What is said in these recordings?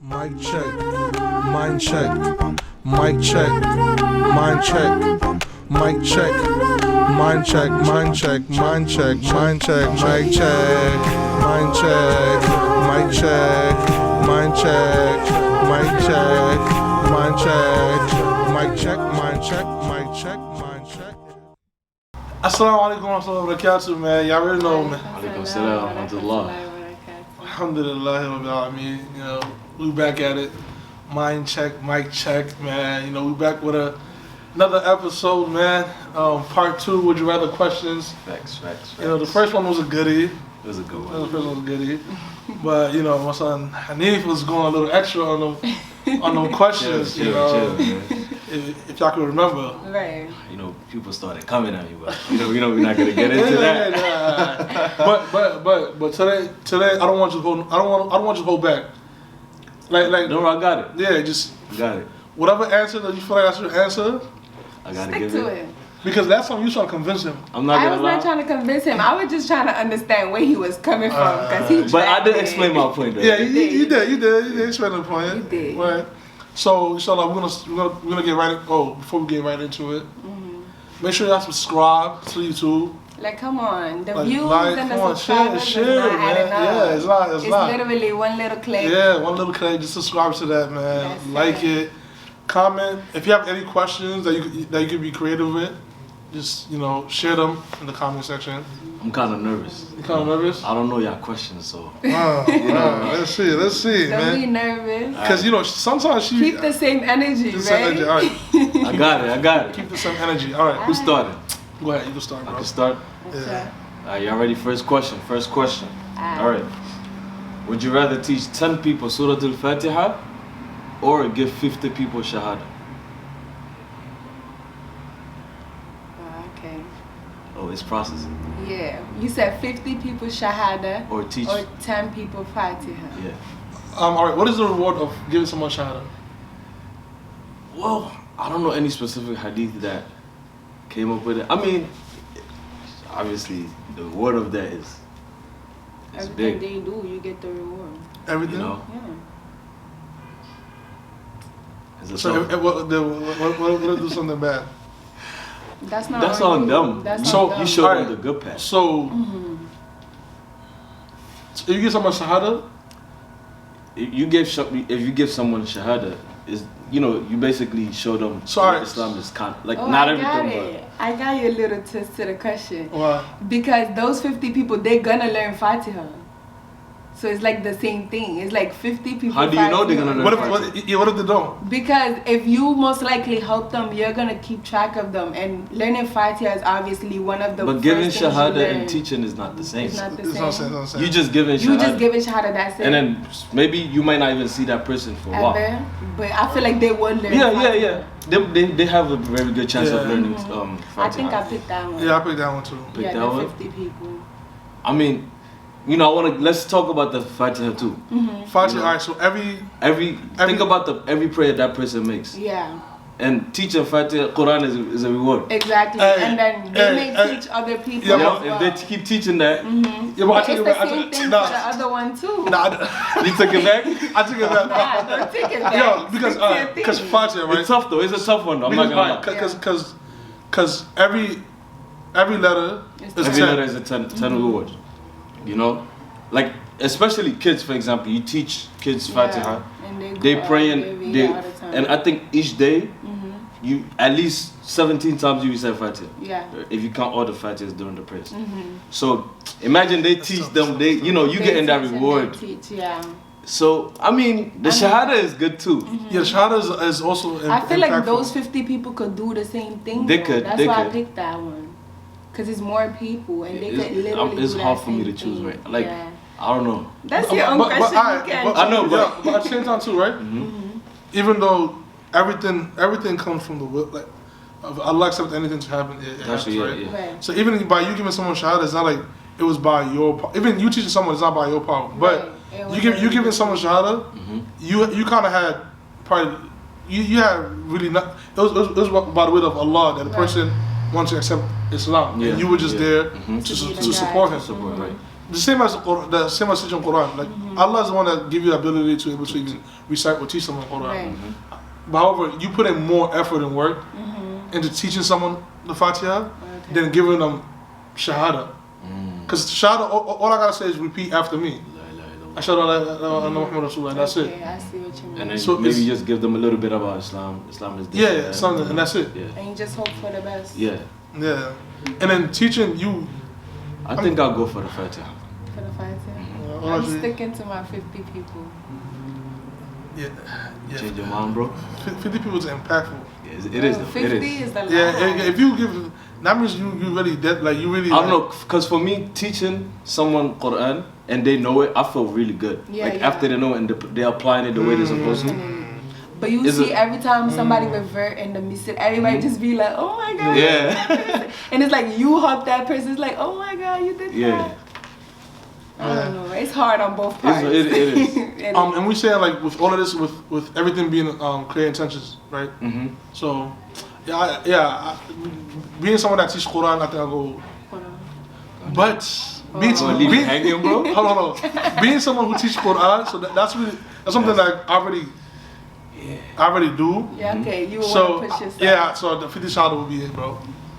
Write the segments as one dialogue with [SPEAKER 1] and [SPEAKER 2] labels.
[SPEAKER 1] Mic check, mind check, mic check, mind check, mic check, mind check, mind check, mind check, mind check, mic check, mind check, mic check, mind check, mic check, mind check, mic check, mind check, mic check, mind check. Assalamu alaikum wa rahmatullahi wa barakatuh, man. Y'all already know, man.
[SPEAKER 2] Alaikum salam wa rahmatullah.
[SPEAKER 1] Alhamdulillah, Rabbil Alameen. You know, we back at it. Mind check, mic check, man. You know, we back with another episode, man. Part 2, would you rather questions.
[SPEAKER 2] Facts.
[SPEAKER 1] You know, the first one was a goodie.
[SPEAKER 2] It was a good one.
[SPEAKER 1] The first one was a goodie. But, you know, my son Haneef was going a little extra on them questions,
[SPEAKER 2] chill,
[SPEAKER 1] you know.
[SPEAKER 2] man.
[SPEAKER 1] If y'all can remember.
[SPEAKER 3] Right.
[SPEAKER 2] You know, people started coming at me, but you know we're not gonna get into that.
[SPEAKER 1] But today I don't want you to hold back. Like
[SPEAKER 2] No, I got it.
[SPEAKER 1] Yeah, just
[SPEAKER 2] Got it.
[SPEAKER 1] whatever answer that you feel like I should answer.
[SPEAKER 2] I gotta
[SPEAKER 3] Stick
[SPEAKER 2] give
[SPEAKER 3] to
[SPEAKER 2] it.
[SPEAKER 3] it.
[SPEAKER 1] Because last time you was trying to convince him.
[SPEAKER 2] I'm not
[SPEAKER 3] I
[SPEAKER 2] gonna
[SPEAKER 3] was
[SPEAKER 2] lie.
[SPEAKER 3] not trying to convince him. I was just trying to understand where he was coming from because he.
[SPEAKER 2] But I did
[SPEAKER 3] dragged
[SPEAKER 2] explain
[SPEAKER 3] it.
[SPEAKER 2] my point though.
[SPEAKER 1] Yeah, you did explain the point.
[SPEAKER 3] You did.
[SPEAKER 1] Right. So inshallah, we're gonna get right. Before we get right into it, make sure y'all subscribe to YouTube.
[SPEAKER 3] Like, come on, the
[SPEAKER 1] Like,
[SPEAKER 3] views
[SPEAKER 1] like,
[SPEAKER 3] and the
[SPEAKER 1] come on,
[SPEAKER 3] subscribers
[SPEAKER 1] share,
[SPEAKER 3] is not
[SPEAKER 1] man.
[SPEAKER 3] adding up.
[SPEAKER 1] Yeah, it's not.
[SPEAKER 3] It's literally one little click.
[SPEAKER 1] Yeah, one little click. Just subscribe to that, man.
[SPEAKER 3] That's
[SPEAKER 1] Like
[SPEAKER 3] it.
[SPEAKER 1] it. Comment. If you have any questions that you can be creative with, just share them in the comment section.
[SPEAKER 2] I'm kind of nervous.
[SPEAKER 1] You kind of nervous?
[SPEAKER 2] I don't know y'all questions, so.
[SPEAKER 1] Wow. Let's see,
[SPEAKER 3] Don't be
[SPEAKER 1] man.
[SPEAKER 3] nervous.
[SPEAKER 1] Because sometimes she
[SPEAKER 3] Keep the same energy,
[SPEAKER 1] the same
[SPEAKER 3] right?
[SPEAKER 1] energy. All right,
[SPEAKER 2] I got it.
[SPEAKER 1] keep the same energy. All right,
[SPEAKER 2] Who started?
[SPEAKER 1] go ahead. You can start,
[SPEAKER 2] I
[SPEAKER 1] bro.
[SPEAKER 2] can start.
[SPEAKER 3] Okay.
[SPEAKER 2] Alright, y'all ready? First question. Alright. Would you rather teach 10 people Surah Al-Fatiha or give 50 people Shahada?
[SPEAKER 3] Okay.
[SPEAKER 2] Oh, it's processing.
[SPEAKER 3] Yeah. You said 50 people Shahada
[SPEAKER 2] Or teach.
[SPEAKER 3] or 10 people Fatiha.
[SPEAKER 2] Yeah.
[SPEAKER 1] All right. What is the reward of giving someone shahada?
[SPEAKER 2] Well, I don't know any specific hadith that came up with it. I mean, obviously, the word of that is
[SPEAKER 3] Everything
[SPEAKER 2] big.
[SPEAKER 3] they do, you get the reward.
[SPEAKER 1] Everything.
[SPEAKER 2] You know,
[SPEAKER 3] Yeah.
[SPEAKER 2] it's a
[SPEAKER 1] So
[SPEAKER 2] tough-
[SPEAKER 1] what do something bad?
[SPEAKER 3] That's not
[SPEAKER 2] That's
[SPEAKER 3] on
[SPEAKER 2] on
[SPEAKER 3] you.
[SPEAKER 2] them.
[SPEAKER 3] That's
[SPEAKER 1] So
[SPEAKER 3] on them.
[SPEAKER 2] you showed
[SPEAKER 1] Alright.
[SPEAKER 2] them the good path.
[SPEAKER 1] So if you give someone shahada,
[SPEAKER 2] If you give someone Shahada, is you basically show them
[SPEAKER 1] So,
[SPEAKER 2] what
[SPEAKER 1] alright.
[SPEAKER 2] Islam is kind like
[SPEAKER 3] Oh,
[SPEAKER 2] not
[SPEAKER 3] I got
[SPEAKER 2] everything,
[SPEAKER 3] it. I got you a little twist to the question.
[SPEAKER 1] well,
[SPEAKER 3] Because those 50 people, they're gonna learn Fatiha. So it's like the same thing. It's like 50 people.
[SPEAKER 2] How do you know they're
[SPEAKER 3] Fatiha.
[SPEAKER 2] gonna learn?
[SPEAKER 1] what if they don't?
[SPEAKER 3] Because if you most likely help them, you're gonna keep track of them. And learning Fatiha is obviously one of the
[SPEAKER 2] But
[SPEAKER 3] first
[SPEAKER 2] giving
[SPEAKER 3] things you
[SPEAKER 2] Shahada
[SPEAKER 3] learn.
[SPEAKER 2] and teaching is not the same.
[SPEAKER 3] It's not the
[SPEAKER 1] It's not
[SPEAKER 3] same.
[SPEAKER 1] saying.
[SPEAKER 2] You just giving
[SPEAKER 3] You
[SPEAKER 2] Shahada.
[SPEAKER 3] just give it Shahada, that's it.
[SPEAKER 2] And then maybe you might not even see that person for a while.
[SPEAKER 3] Ever. But I feel like they would learn
[SPEAKER 2] Yeah.
[SPEAKER 3] Fatiha.
[SPEAKER 2] They have a very good chance of
[SPEAKER 1] Yeah.
[SPEAKER 2] learning
[SPEAKER 3] I think I
[SPEAKER 2] Fatiha.
[SPEAKER 3] picked that one.
[SPEAKER 1] Yeah, I picked that one too.
[SPEAKER 2] Pick
[SPEAKER 3] Yeah,
[SPEAKER 2] that
[SPEAKER 3] the
[SPEAKER 2] one?
[SPEAKER 3] 50 people.
[SPEAKER 2] I mean, let's talk about the Fatiha too.
[SPEAKER 1] Fatiha.
[SPEAKER 2] know.
[SPEAKER 1] All right. So every
[SPEAKER 2] Think about every prayer that person makes.
[SPEAKER 3] Yeah,
[SPEAKER 2] And teaching Fatiha Quran is a reward.
[SPEAKER 3] exactly.
[SPEAKER 1] Hey,
[SPEAKER 3] and then they
[SPEAKER 1] hey,
[SPEAKER 3] may
[SPEAKER 1] hey.
[SPEAKER 3] teach other people
[SPEAKER 1] Yeah,
[SPEAKER 3] as
[SPEAKER 1] but
[SPEAKER 3] well.
[SPEAKER 2] If they keep teaching that,
[SPEAKER 1] yeah, but I
[SPEAKER 3] But
[SPEAKER 1] take
[SPEAKER 3] it's
[SPEAKER 1] it
[SPEAKER 3] the
[SPEAKER 1] back.
[SPEAKER 3] same thing
[SPEAKER 1] Nah,
[SPEAKER 3] for the other one too.
[SPEAKER 2] you took it back.
[SPEAKER 1] I took it back.
[SPEAKER 3] Nah, don't take it back.
[SPEAKER 1] Yo, because
[SPEAKER 3] Stick to your
[SPEAKER 1] because
[SPEAKER 3] thing.
[SPEAKER 1] Fatiha, right?
[SPEAKER 2] It's tough though. It's a tough one though. I'm not gonna lie.
[SPEAKER 1] Because every letter
[SPEAKER 3] It's
[SPEAKER 1] is
[SPEAKER 2] Every
[SPEAKER 1] 10.
[SPEAKER 2] letter is a 10 reward. You know? Like, especially kids, for example. You teach kids Fatiha.
[SPEAKER 3] And
[SPEAKER 2] They
[SPEAKER 3] go
[SPEAKER 2] pray
[SPEAKER 3] out,
[SPEAKER 2] and
[SPEAKER 3] read
[SPEAKER 2] they,
[SPEAKER 3] all the time.
[SPEAKER 2] and I think each day, you at least 17 times you say Fatiha.
[SPEAKER 3] Yeah.
[SPEAKER 2] If you count all the Fatihas during the prayers. So imagine they teach them, you
[SPEAKER 3] They
[SPEAKER 2] getting that
[SPEAKER 3] teach and
[SPEAKER 2] reward.
[SPEAKER 3] they teach, yeah.
[SPEAKER 2] So, I mean, the Shahada is good too.
[SPEAKER 1] Yeah, shahada is also.
[SPEAKER 3] I feel like
[SPEAKER 1] impactful.
[SPEAKER 3] those 50 people could do the same thing.
[SPEAKER 2] They
[SPEAKER 3] though.
[SPEAKER 2] could,
[SPEAKER 3] That's
[SPEAKER 2] they
[SPEAKER 3] why
[SPEAKER 2] could.
[SPEAKER 3] I picked that one. Because it's more people and they
[SPEAKER 2] It's-
[SPEAKER 3] could literally
[SPEAKER 2] it's
[SPEAKER 3] do
[SPEAKER 2] hard
[SPEAKER 3] that
[SPEAKER 2] for me to
[SPEAKER 3] same
[SPEAKER 2] choose,
[SPEAKER 3] thing.
[SPEAKER 2] right? Like,
[SPEAKER 3] Yeah.
[SPEAKER 2] I don't know.
[SPEAKER 3] That's your own question.
[SPEAKER 1] alright,
[SPEAKER 3] You can't
[SPEAKER 1] but-
[SPEAKER 2] I know, but-
[SPEAKER 1] yeah, but at the same time too, right? Even though everything comes from the will, like Allah accepts anything to happen, it happens,
[SPEAKER 2] Actually,
[SPEAKER 1] right?
[SPEAKER 2] yeah.
[SPEAKER 3] Right.
[SPEAKER 1] So even by you giving someone shahada, it's not like it was by your power. Even you teaching someone, it's not by your power. But
[SPEAKER 3] Right. It
[SPEAKER 1] you
[SPEAKER 3] was
[SPEAKER 1] giving someone shahada, you kind of had probably you had really not. It was by the will of Allah that the
[SPEAKER 3] Right.
[SPEAKER 1] person wants to accept Islam,
[SPEAKER 2] Yeah,
[SPEAKER 1] and you were just
[SPEAKER 2] yeah.
[SPEAKER 1] there
[SPEAKER 2] Mhm.
[SPEAKER 1] to
[SPEAKER 3] To be the
[SPEAKER 1] support him.
[SPEAKER 3] guide.
[SPEAKER 2] Support, right.
[SPEAKER 1] the same as the same as teaching Quran. Like Allah is the one that give you the ability to able to even recite or teach someone Quran.
[SPEAKER 3] Right.
[SPEAKER 1] But however, you put in more effort and work into teaching someone the Fatiha than giving them Shahada. Because Shahada, all I gotta say is repeat after me. Ashhadu an la Muhammad Rasulullah, and that's it.
[SPEAKER 3] Okay, I see what you mean.
[SPEAKER 2] And then
[SPEAKER 1] So
[SPEAKER 2] maybe just give them a little bit about Islam. Islam is this,
[SPEAKER 1] Yeah,
[SPEAKER 2] that.
[SPEAKER 1] something, and that's it.
[SPEAKER 2] Yeah.
[SPEAKER 3] And you just hope for the best.
[SPEAKER 2] Yeah.
[SPEAKER 1] Yeah. And then teaching you.
[SPEAKER 2] I think I'll go for the Fatiha.
[SPEAKER 3] For the Fatiha. I'm
[SPEAKER 1] honestly,
[SPEAKER 3] sticking to my 50 people.
[SPEAKER 1] Yeah.
[SPEAKER 2] Change your mind, bro.
[SPEAKER 1] 50 people is impactful.
[SPEAKER 2] Yeah, it is. Though.
[SPEAKER 3] 50
[SPEAKER 2] It is.
[SPEAKER 3] is the line.
[SPEAKER 1] Yeah, if you give, that means you really dead, like you really.
[SPEAKER 2] I don't know, because for me, teaching someone Quran and they know it, I feel really good.
[SPEAKER 3] Yeah,
[SPEAKER 2] like
[SPEAKER 3] yeah.
[SPEAKER 2] after they know it and they're applying it the way they're supposed to.
[SPEAKER 3] But you
[SPEAKER 2] Is
[SPEAKER 3] see,
[SPEAKER 2] it-
[SPEAKER 3] every time somebody revert in the missit, everybody just be like, oh my God.
[SPEAKER 2] Yeah.
[SPEAKER 3] And it's like you help that person. It's like, oh my God, you did
[SPEAKER 2] Yeah.
[SPEAKER 3] that. I don't know. It's hard on both
[SPEAKER 2] It
[SPEAKER 3] parts.
[SPEAKER 2] is.
[SPEAKER 1] And we say like with all of this, with everything being clear intentions, right?
[SPEAKER 2] Mm-hmm.
[SPEAKER 1] So, being someone that teaches Quran, I think I'll go. But being,
[SPEAKER 2] Gonna leave you hanging, bro?
[SPEAKER 1] hold on. Being someone who teaches Quran, so that's something that I already do.
[SPEAKER 3] Yeah, okay. You
[SPEAKER 1] So
[SPEAKER 3] want to push yourself.
[SPEAKER 1] yeah, so the 50 shahada will be it, bro.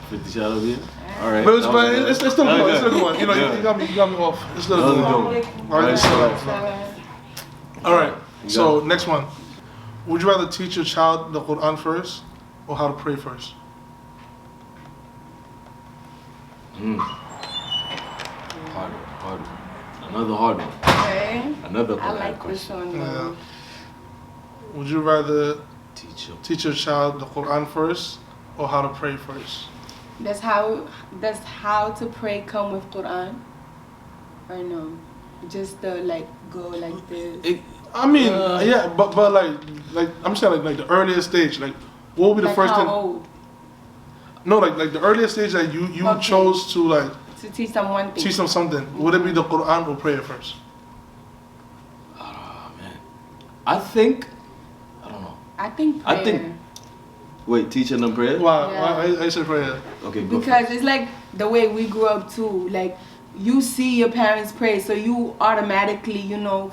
[SPEAKER 2] 50 shadow here. All right.
[SPEAKER 1] But
[SPEAKER 2] that was
[SPEAKER 1] it's still
[SPEAKER 2] good.
[SPEAKER 1] good.
[SPEAKER 2] That
[SPEAKER 1] It's
[SPEAKER 2] was
[SPEAKER 1] still good. You know,
[SPEAKER 2] Yeah.
[SPEAKER 1] you got me off. It's still
[SPEAKER 2] That was
[SPEAKER 1] good.
[SPEAKER 2] good.
[SPEAKER 1] All right,
[SPEAKER 2] Right,
[SPEAKER 1] so, all right. So next one. Would you rather teach your child the Quran first or how to pray first?
[SPEAKER 2] Hard one. Another hard one.
[SPEAKER 3] Okay.
[SPEAKER 2] Another
[SPEAKER 3] I
[SPEAKER 2] hard
[SPEAKER 3] like this
[SPEAKER 2] question.
[SPEAKER 3] one.
[SPEAKER 1] Yeah.
[SPEAKER 3] though.
[SPEAKER 1] Would you rather
[SPEAKER 2] Teacher.
[SPEAKER 1] teach your child the Quran first or how to pray first?
[SPEAKER 3] Does how to pray come with Quran? Or no? Just the like go like this.
[SPEAKER 1] I mean, yeah, but like I'm saying like the earliest stage, like what would be the
[SPEAKER 3] Like
[SPEAKER 1] first
[SPEAKER 3] how
[SPEAKER 1] thing?
[SPEAKER 3] old?
[SPEAKER 1] No, like the earliest stage that you
[SPEAKER 3] Okay.
[SPEAKER 1] chose to like
[SPEAKER 3] To teach them one thing.
[SPEAKER 1] teach them something. Would it be the Quran or prayer first?
[SPEAKER 2] Oh, man. I don't know.
[SPEAKER 3] I think prayer.
[SPEAKER 2] I think- Wait, teaching them prayer?
[SPEAKER 1] Why?
[SPEAKER 3] Yeah.
[SPEAKER 1] I say prayer.
[SPEAKER 2] Okay, go
[SPEAKER 3] Because
[SPEAKER 2] first.
[SPEAKER 3] it's like the way we grew up too. Like you see your parents pray, so you automatically,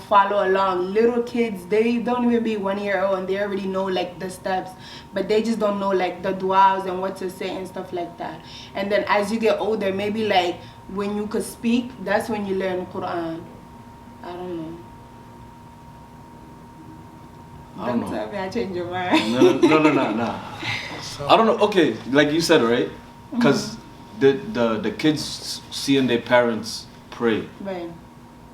[SPEAKER 3] follow along. Little kids, they don't even be 1 year old and they already know like the steps, but they just don't know like the du'as and what to say and stuff like that. And then as you get older, maybe like when you could speak, that's when you learn Quran. I don't know.
[SPEAKER 2] I don't
[SPEAKER 3] Don't
[SPEAKER 2] know.
[SPEAKER 3] tell me I changed your mind.
[SPEAKER 2] No. I don't know. Okay, like you said, right? Because the kids seeing their parents pray,
[SPEAKER 3] Right.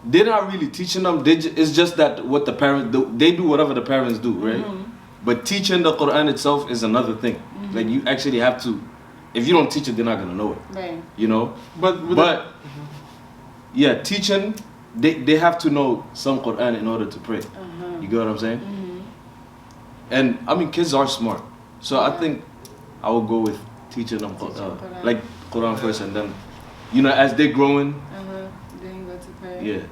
[SPEAKER 2] they're not really teaching them. It's just that what the parents do. They do whatever the parents do, right? But teaching the Quran itself is another thing. Like you actually have to. If you don't teach it, they're not gonna know it.
[SPEAKER 3] Right.
[SPEAKER 2] You know.
[SPEAKER 1] But
[SPEAKER 2] Yeah, teaching. They have to know some Quran in order to pray. You get what I'm saying? And I mean, kids are smart, so I think I would go with teaching them
[SPEAKER 3] Quran.
[SPEAKER 2] like Quran first, and then, as they're growing,
[SPEAKER 3] Then you go to prayer.
[SPEAKER 2] yeah.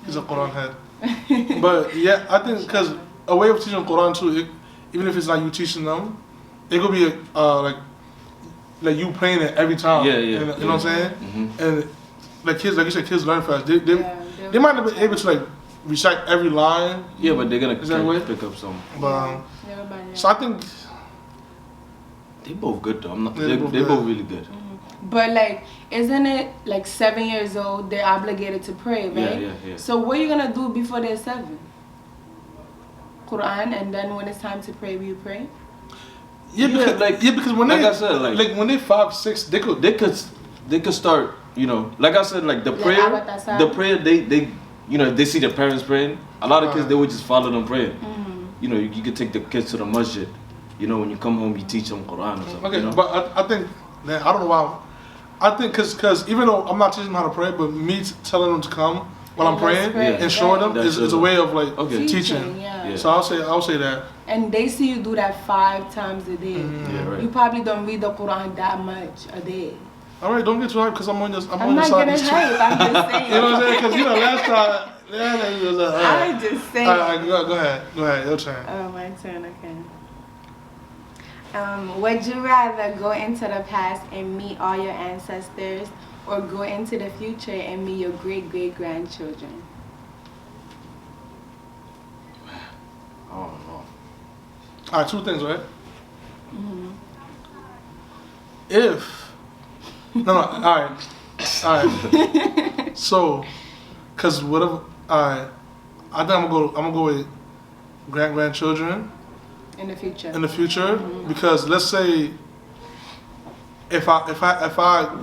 [SPEAKER 1] he's a Quran head. But yeah, I think because a way of teaching Quran too, even if it's not you teaching them, it could be like you playing it every time.
[SPEAKER 2] Yeah.
[SPEAKER 1] You know what I'm saying?
[SPEAKER 2] Mhm.
[SPEAKER 1] And like kids, like you said, kids learn fast. They
[SPEAKER 3] Yeah,
[SPEAKER 1] might not be able to like recite every line,
[SPEAKER 2] Yeah, but they're gonna
[SPEAKER 1] Is that the way?
[SPEAKER 2] pick up some.
[SPEAKER 1] but
[SPEAKER 3] Everybody
[SPEAKER 1] so I think
[SPEAKER 2] They both good though. I'm not.
[SPEAKER 1] Yeah,
[SPEAKER 2] They're,
[SPEAKER 1] they're both
[SPEAKER 2] they're
[SPEAKER 1] good.
[SPEAKER 2] both really good.
[SPEAKER 3] But like, isn't it like 7 years old? They're obligated to pray, right?
[SPEAKER 2] Yeah.
[SPEAKER 3] So what are you gonna do before they're 7? Quran, and then when it's time to pray, will you pray?
[SPEAKER 1] yeah, because when
[SPEAKER 2] like
[SPEAKER 1] they
[SPEAKER 2] I said, like
[SPEAKER 1] when they 5, 6, they could
[SPEAKER 2] they could start. Like I said, like the
[SPEAKER 3] Like
[SPEAKER 2] prayer,
[SPEAKER 3] Abatasar.
[SPEAKER 2] the prayer. They if they see their parents praying. A lot of kids they would just follow them praying. You could take the kids to the masjid. When you come home, you teach them Quran or something.
[SPEAKER 1] Okay, but I think, man, I don't know why. I think because even though I'm not teaching them how to pray, but me telling them to come while I'm
[SPEAKER 3] And let's
[SPEAKER 1] praying
[SPEAKER 3] pray,
[SPEAKER 1] and showing them
[SPEAKER 2] That's
[SPEAKER 1] is a way of like
[SPEAKER 2] Okay.
[SPEAKER 1] teaching.
[SPEAKER 3] Yeah.
[SPEAKER 1] So I'll say that.
[SPEAKER 3] And they see you do that 5 times a day.
[SPEAKER 2] Yeah, right.
[SPEAKER 3] You probably don't read the Quran that much a day.
[SPEAKER 1] All right, don't get too hyped because I'm on your
[SPEAKER 3] I'm not
[SPEAKER 1] side.
[SPEAKER 3] gonna hype. I'm just saying.
[SPEAKER 1] You know what I'm saying? Because last time, it was
[SPEAKER 3] I'm just saying.
[SPEAKER 1] all right, go ahead, your turn.
[SPEAKER 3] Oh, my turn, okay. Would you rather go into the past and meet all your ancestors, or go into the future and meet your great-great-grandchildren?
[SPEAKER 2] I don't know.
[SPEAKER 1] Alright, two things, right?
[SPEAKER 3] Mm-hmm.
[SPEAKER 1] If alright. So, cause whatever, alright, I think I'm gonna go with grandchildren
[SPEAKER 3] In the future.
[SPEAKER 1] because let's say if I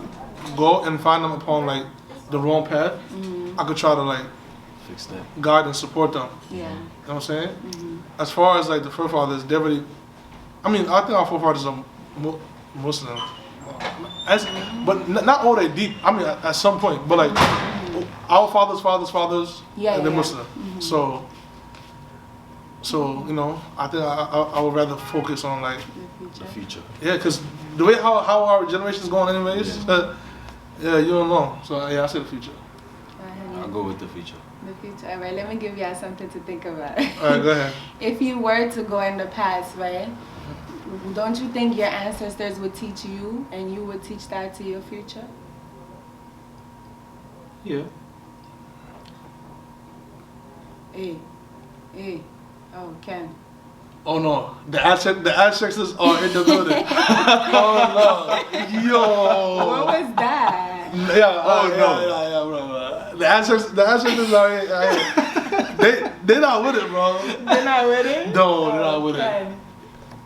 [SPEAKER 1] go and find them upon like the wrong path, I could try to like
[SPEAKER 2] Fix that.
[SPEAKER 1] guide and support them.
[SPEAKER 3] Yeah.
[SPEAKER 1] You know what I'm saying? As far as like the forefathers, they really, I mean, I think our forefathers are Muslim. But not all that deep. I mean, at some point, but like our fathers,
[SPEAKER 3] Yeah,
[SPEAKER 1] and they're
[SPEAKER 3] yeah.
[SPEAKER 1] Muslim. So you know, I think I would rather focus on like
[SPEAKER 2] The future.
[SPEAKER 1] yeah, because the way how our generation's going, anyways. Yeah, you don't know. So yeah, I say the future.
[SPEAKER 2] I'll go with the future.
[SPEAKER 3] The future. All right, let me give y'all something to think about.
[SPEAKER 1] All right, go ahead.
[SPEAKER 3] If you were to go in the past, right? Don't you think your ancestors would teach you, and you would teach that to your future?
[SPEAKER 2] Yeah.
[SPEAKER 3] Hey, oh, Ken.
[SPEAKER 1] Oh no, the ancestors are in the building. Oh no, yo.
[SPEAKER 3] What was that?
[SPEAKER 1] Yeah.
[SPEAKER 2] Oh, no.
[SPEAKER 1] Yeah, bro. The ancestors are here. They not with it, bro.
[SPEAKER 3] They're not with it?
[SPEAKER 1] No, they're not with it.
[SPEAKER 3] Ken.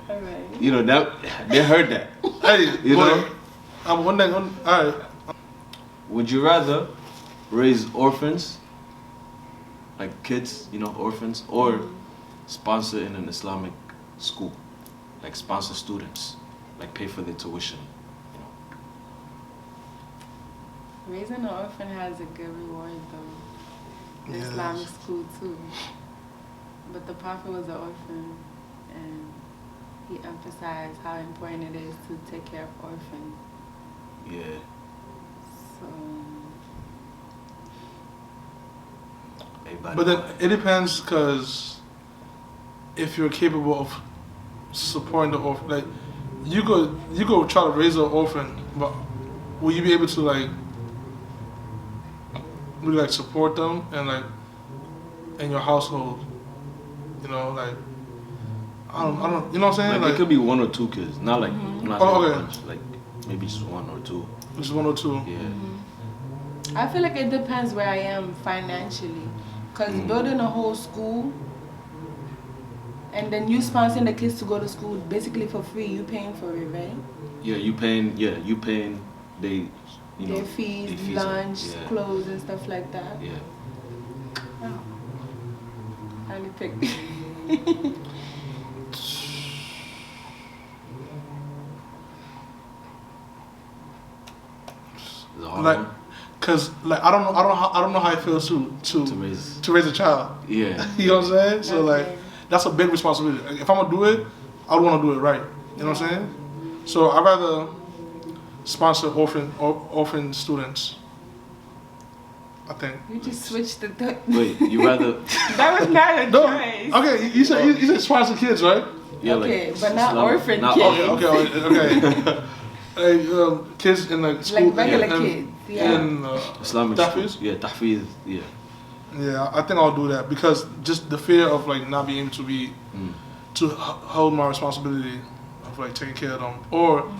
[SPEAKER 3] All right.
[SPEAKER 2] You know that they heard that.
[SPEAKER 1] Hey,
[SPEAKER 2] You
[SPEAKER 1] boy,
[SPEAKER 2] know?
[SPEAKER 1] I'm one thing. All right.
[SPEAKER 2] Would you rather raise orphans, like kids, you know, orphans, or sponsor in an Islamic school, like sponsor students, like pay for their tuition, you know?
[SPEAKER 3] Raising an orphan has a good reward, though. The
[SPEAKER 1] Yes.
[SPEAKER 3] Islamic school, too. But the Prophet was an orphan, and he emphasized how important it is to take care of orphans.
[SPEAKER 2] Yeah.
[SPEAKER 3] So,
[SPEAKER 2] Everybody
[SPEAKER 1] But then
[SPEAKER 2] buy.
[SPEAKER 1] it depends, because if you're capable of supporting the orphan, like you go try to raise an orphan, but will you be able to like really like support them and like in your household? You know, like I don't, you know what I'm saying?
[SPEAKER 2] Like,
[SPEAKER 1] Like,
[SPEAKER 2] it could be one or two kids, not like not
[SPEAKER 1] Oh,
[SPEAKER 2] like a
[SPEAKER 1] okay.
[SPEAKER 2] bunch, like maybe just one or two.
[SPEAKER 1] just one or two.
[SPEAKER 2] Yeah.
[SPEAKER 3] I feel like it depends where I am financially. Because building a whole school, and then you sponsoring the kids to go to school basically for free, you paying for it, right?
[SPEAKER 2] Yeah, you paying they, you know,
[SPEAKER 3] Their fees,
[SPEAKER 2] their fees,
[SPEAKER 3] lunch,
[SPEAKER 2] yeah.
[SPEAKER 3] clothes, and stuff like that.
[SPEAKER 2] Yeah.
[SPEAKER 3] Oh. I only pick.
[SPEAKER 2] It's a hard
[SPEAKER 1] Like,
[SPEAKER 2] one
[SPEAKER 1] cause like I don't know how it feels to
[SPEAKER 2] to raise.
[SPEAKER 1] raise a child.
[SPEAKER 2] Yeah.
[SPEAKER 1] You know what I'm saying? So like
[SPEAKER 3] Okay.
[SPEAKER 1] that's a big responsibility. Like, if I'm gonna do it, I want to do it right. You know what I'm saying? So I'd rather sponsor orphan students. I think.
[SPEAKER 3] You just switched the.
[SPEAKER 2] Wait, you rather?
[SPEAKER 3] That was not a
[SPEAKER 1] No.
[SPEAKER 3] choice.
[SPEAKER 1] Okay, you said sponsor kids, right?
[SPEAKER 2] Yeah,
[SPEAKER 3] Okay,
[SPEAKER 2] like,
[SPEAKER 3] but not
[SPEAKER 2] Islamic-
[SPEAKER 3] orphan
[SPEAKER 2] not
[SPEAKER 3] kids.
[SPEAKER 2] orphan.
[SPEAKER 1] Okay. Hey, kids in like school.
[SPEAKER 3] Like regular
[SPEAKER 1] and,
[SPEAKER 3] kids, yeah.
[SPEAKER 1] And,
[SPEAKER 2] Islamic
[SPEAKER 1] tahfiz?
[SPEAKER 2] schools. Yeah, tahfiz. Yeah.
[SPEAKER 1] Yeah, I think I'll do that because just the fear of like not being able to be to hold my responsibility of like taking care of them, or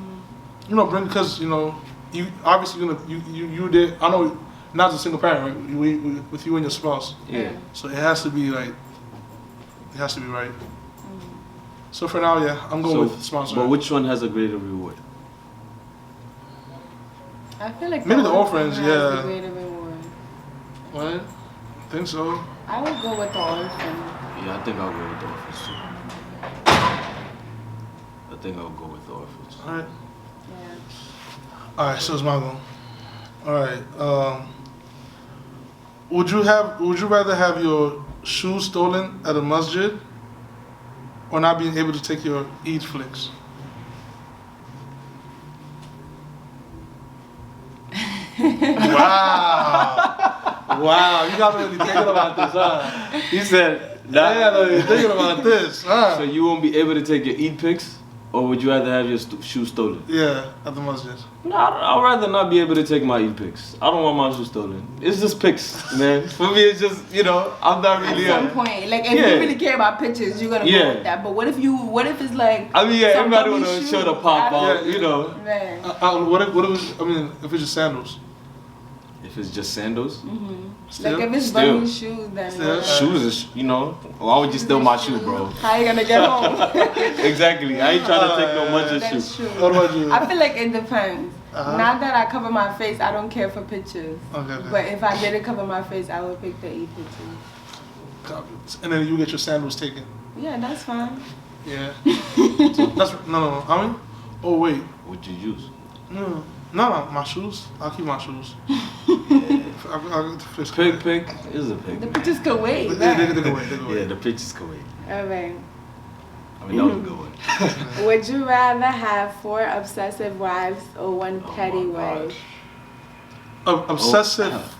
[SPEAKER 1] you know, bring, because you know, you obviously you did. I know, not as a single parent, right? With you and your spouse,
[SPEAKER 2] Yeah.
[SPEAKER 1] so it has to be like, it has to be right. So for now, yeah, I'm going with sponsor.
[SPEAKER 2] But which one has a greater reward?
[SPEAKER 3] I feel like
[SPEAKER 1] Maybe the
[SPEAKER 3] orphan
[SPEAKER 1] orphans,
[SPEAKER 3] has
[SPEAKER 1] yeah.
[SPEAKER 3] the greater reward.
[SPEAKER 1] What? I think so.
[SPEAKER 3] I would go with the orphan.
[SPEAKER 2] Yeah, I think I'll go with the orphans too. I think I'll go with the orphans.
[SPEAKER 1] All right.
[SPEAKER 3] Yeah.
[SPEAKER 1] All right. So it's my go. All right. Would you rather have your shoes stolen at a masjid, or not being able to take your Eid flicks? Wow, you guys really thinking about this, huh?
[SPEAKER 2] He said,
[SPEAKER 1] Yeah, really thinking about this, huh?
[SPEAKER 2] So you won't be able to take your Eid pics Or would you rather have your shoes stolen?
[SPEAKER 1] Yeah, at the masjid.
[SPEAKER 2] No, I'd rather not be able to take my pics. I don't want my shoes stolen. It's just pics, man. For me, it's just, I'm not really.
[SPEAKER 3] At some point, like if you really care about pictures, you're gonna go with that. But what if it's like?
[SPEAKER 2] I mean, everybody want to show the pop out,
[SPEAKER 3] Man.
[SPEAKER 1] What if it's just sandals?
[SPEAKER 2] If it's just sandals?
[SPEAKER 3] Like if it's bunny shoes, then
[SPEAKER 2] shoes is, why would you steal my shoe, bro?
[SPEAKER 3] How you gonna get home?
[SPEAKER 2] Exactly. I ain't trying to take no much of shoes.
[SPEAKER 3] True.
[SPEAKER 1] What about you?
[SPEAKER 3] I feel like it depends. Now that I cover my face, I don't care for pictures.
[SPEAKER 1] Okay.
[SPEAKER 3] But if I didn't cover my face, I would pick the pictures.
[SPEAKER 1] And then you get your sandals taken.
[SPEAKER 3] Yeah, that's fine.
[SPEAKER 1] Yeah. No. I mean, oh wait.
[SPEAKER 2] What you use?
[SPEAKER 1] No, my shoes. I'll keep my shoes. I'll get the fish.
[SPEAKER 2] Pick is a pick.
[SPEAKER 3] The pictures could wait.
[SPEAKER 1] They can wait.
[SPEAKER 2] Yeah, the pictures could wait.
[SPEAKER 3] Alright.
[SPEAKER 2] I mean, that was a good one.
[SPEAKER 3] Would you rather have 4 obsessive wives or 1 petty wife?
[SPEAKER 1] Obsessive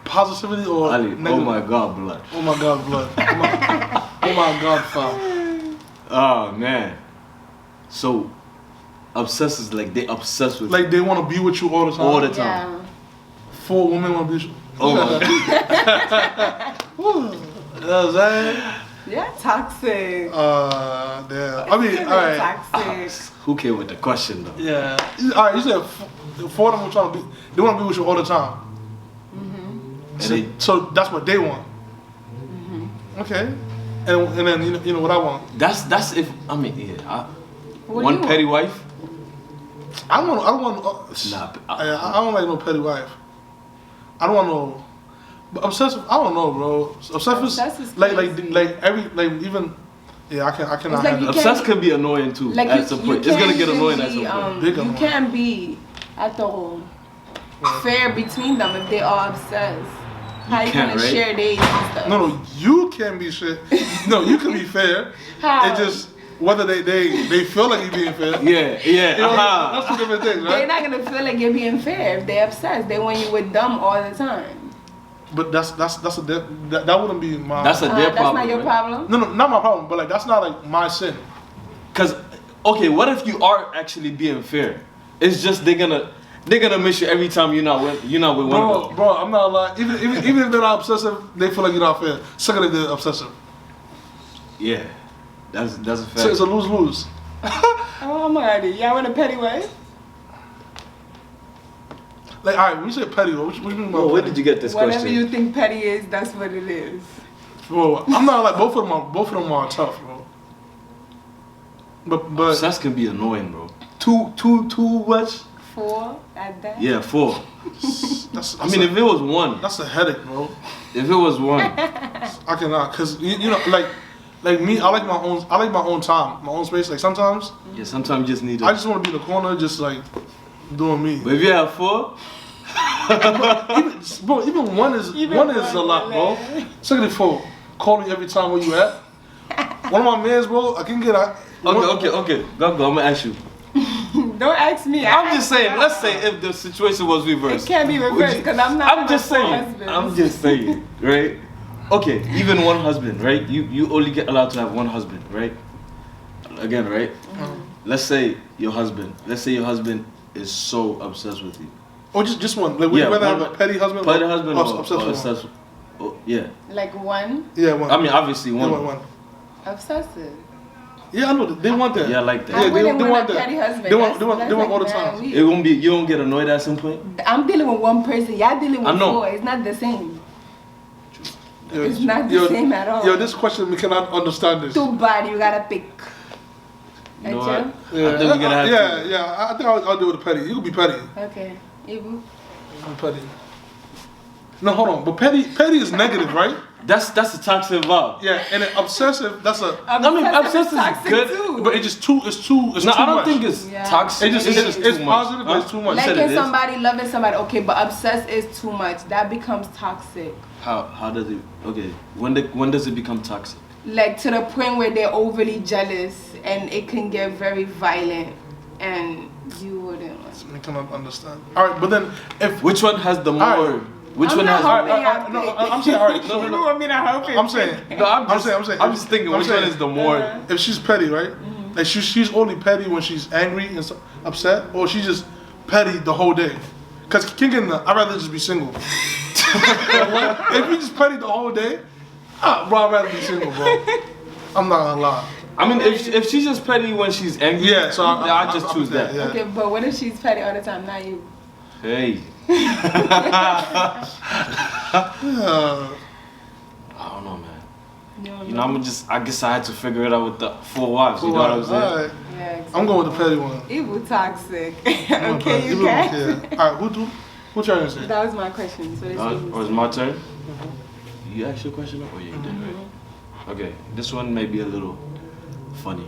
[SPEAKER 1] positivity or negative?
[SPEAKER 2] Oh my God, blood.
[SPEAKER 1] Oh my God, blood. Oh my God, fam.
[SPEAKER 2] Oh man. So, obsessed is like they obsessed with
[SPEAKER 1] like they want to be with you all the time.
[SPEAKER 2] All the time.
[SPEAKER 3] Yeah.
[SPEAKER 1] 4 women want to be with you.
[SPEAKER 2] Oh my God.
[SPEAKER 1] You know what I'm saying?
[SPEAKER 3] Yeah, toxic.
[SPEAKER 1] Damn. I mean, all right.
[SPEAKER 3] Toxic.
[SPEAKER 2] Who came with the question though?
[SPEAKER 1] Yeah. All right. You said 4 of them were trying to be. They want to be with you all the time. So that's what they want. Okay. And then you know what I want.
[SPEAKER 2] That's if I mean
[SPEAKER 3] What
[SPEAKER 2] one
[SPEAKER 3] do you
[SPEAKER 2] petty
[SPEAKER 3] want?
[SPEAKER 2] wife.
[SPEAKER 1] I don't want.
[SPEAKER 2] Nah,
[SPEAKER 1] I don't like no petty wife. I don't want no. But obsessive, I don't know, bro. Obsessive is like even. Yeah, I cannot
[SPEAKER 3] like
[SPEAKER 1] have that.
[SPEAKER 2] Obsessed can be annoying too.
[SPEAKER 3] Like
[SPEAKER 2] at some point, it's gonna get annoying at some point.
[SPEAKER 3] You can't be at all fair between them if they are obsessed. How you gonna share dates and stuff?
[SPEAKER 1] No, you can be shit. No, you can be fair.
[SPEAKER 3] How?
[SPEAKER 1] It just whether they feel like you're being fair.
[SPEAKER 2] Yeah.
[SPEAKER 1] You know, that's 2 different things, right?
[SPEAKER 3] They're not gonna feel like you're being fair if they're obsessed. They want you with them all the time.
[SPEAKER 1] But that wouldn't be my.
[SPEAKER 2] That's a their problem.
[SPEAKER 3] That's not your problem.
[SPEAKER 1] No, not my problem. But like that's not like my sin.
[SPEAKER 2] Cause okay, what if you are actually being fair? It's just they're gonna miss you every time you're not with one of them.
[SPEAKER 1] Bro, I'm not lying. Even if they're not obsessive, they feel like you're not fair. Second, if they're obsessive.
[SPEAKER 2] Yeah, that's a fact.
[SPEAKER 1] So it's a lose-lose.
[SPEAKER 3] Oh my God, y'all want a petty wife?
[SPEAKER 1] Like, all right, when you say petty, what you mean by
[SPEAKER 2] Where
[SPEAKER 1] petty?
[SPEAKER 2] did you get this
[SPEAKER 3] Whatever
[SPEAKER 2] question?
[SPEAKER 3] you think petty is, that's what it is.
[SPEAKER 1] Bro, I'm not like both of them are tough, bro. But
[SPEAKER 2] Obsessed can be annoying, bro. Too much?
[SPEAKER 3] 4 at that?
[SPEAKER 2] Yeah, 4.
[SPEAKER 1] that's
[SPEAKER 2] I mean, if it was 1.
[SPEAKER 1] That's a headache, bro.
[SPEAKER 2] If it was 1.
[SPEAKER 1] I cannot, cause you know, like me, I like my own time, my own space. Like sometimes,
[SPEAKER 2] Yeah, sometimes you just need to.
[SPEAKER 1] I just want to be in the corner, just like doing me.
[SPEAKER 2] But if you have 4,
[SPEAKER 1] even one is a lot, bro. Second 4, calling every time where you at. One of my mans, bro, I can get.
[SPEAKER 2] Okay. Go. I'm gonna ask you.
[SPEAKER 3] Don't ask me.
[SPEAKER 2] I'm just saying. Let's say if the situation was reversed.
[SPEAKER 3] It can't be reversed because I'm not.
[SPEAKER 2] I'm just saying. Right? Okay. Even one husband, right? You only get allowed to have one husband, right? Again, right? Let's say your husband is so obsessed with you.
[SPEAKER 1] Or just one. Like, would you rather have a petty husband?
[SPEAKER 2] Petty husband or
[SPEAKER 1] obsessed with?
[SPEAKER 2] Oh, yeah.
[SPEAKER 3] Like 1?
[SPEAKER 1] Yeah, one.
[SPEAKER 2] I mean, obviously one.
[SPEAKER 1] Yeah, one.
[SPEAKER 3] Obsessive.
[SPEAKER 1] Yeah, I know. They want that.
[SPEAKER 2] Yeah, I like that.
[SPEAKER 3] I
[SPEAKER 1] Yeah,
[SPEAKER 3] wouldn't
[SPEAKER 1] they
[SPEAKER 3] want
[SPEAKER 1] want
[SPEAKER 3] a
[SPEAKER 1] that.
[SPEAKER 3] petty husband.
[SPEAKER 1] They want all the time.
[SPEAKER 2] It won't be. You don't get annoyed at some point.
[SPEAKER 3] I'm dealing with one person. Y'all dealing with
[SPEAKER 2] I know.
[SPEAKER 3] 4. It's not the same.
[SPEAKER 1] Yo,
[SPEAKER 3] It's not the same at all.
[SPEAKER 1] Yo, this question, we cannot understand this.
[SPEAKER 3] 2 body, you gotta pick.
[SPEAKER 2] You know
[SPEAKER 3] Achoo?
[SPEAKER 2] what? I think we're gonna have to.
[SPEAKER 1] Yeah. I think I'll deal with the petty. You can be petty.
[SPEAKER 3] Okay. Ibu?
[SPEAKER 1] I'm petty. No, hold on. But petty is negative, right?
[SPEAKER 2] That's a toxic vibe.
[SPEAKER 1] Yeah, and then obsessive, that's a.
[SPEAKER 2] Obsessive is
[SPEAKER 3] toxic
[SPEAKER 2] good,
[SPEAKER 3] too.
[SPEAKER 1] But it's too. It's too. It's
[SPEAKER 2] No,
[SPEAKER 1] too
[SPEAKER 2] I don't
[SPEAKER 1] much.
[SPEAKER 2] think it's
[SPEAKER 3] Yeah.
[SPEAKER 2] toxic.
[SPEAKER 1] It's
[SPEAKER 2] too much.
[SPEAKER 1] positive, but it's too much.
[SPEAKER 3] Like
[SPEAKER 2] said it
[SPEAKER 3] if
[SPEAKER 2] is.
[SPEAKER 3] somebody loving somebody, okay, but obsessed is too much. That becomes toxic.
[SPEAKER 2] How does it? Okay, when does it become toxic?
[SPEAKER 3] Like to the point where they're overly jealous and it can get very violent, and you wouldn't.
[SPEAKER 1] I cannot understand. All right, but then if
[SPEAKER 2] Which one has the more?
[SPEAKER 1] All right.
[SPEAKER 2] Which
[SPEAKER 3] I'm
[SPEAKER 2] one
[SPEAKER 3] not
[SPEAKER 2] has?
[SPEAKER 3] hoping
[SPEAKER 1] no, I'm saying all right.
[SPEAKER 3] You want me to help it?
[SPEAKER 1] I'm saying.
[SPEAKER 2] No, I'm
[SPEAKER 1] saying.
[SPEAKER 2] just thinking. Which one is the more?
[SPEAKER 1] If she's petty, right? Like she's only petty when she's angry and upset, or she's just petty the whole day. Cause I'd rather just be single. If you just petty the whole day, bro, I'd rather be single, bro. I'm not gonna lie.
[SPEAKER 2] I mean, if she's just petty when she's angry,
[SPEAKER 1] yeah, so
[SPEAKER 2] I just choose that.
[SPEAKER 1] Yeah.
[SPEAKER 3] Okay, but what if she's petty all the time, not you?
[SPEAKER 2] Hey.
[SPEAKER 1] Yeah.
[SPEAKER 2] I don't know, man.
[SPEAKER 3] You
[SPEAKER 2] You know, I guess I had to figure it out with the 4 wives. You know what I'm saying?
[SPEAKER 1] Alright.
[SPEAKER 3] Yeah, exactly.
[SPEAKER 1] I'm going with the petty one.
[SPEAKER 3] Evil toxic.
[SPEAKER 1] I'm
[SPEAKER 3] Okay, you
[SPEAKER 1] evil,
[SPEAKER 3] can.
[SPEAKER 1] yeah. Alright, who trying to say?
[SPEAKER 3] That was my question. So this
[SPEAKER 2] Or is my turn? You asked your question up? Oh, yeah, you did, right? Okay, this one may be a little funny.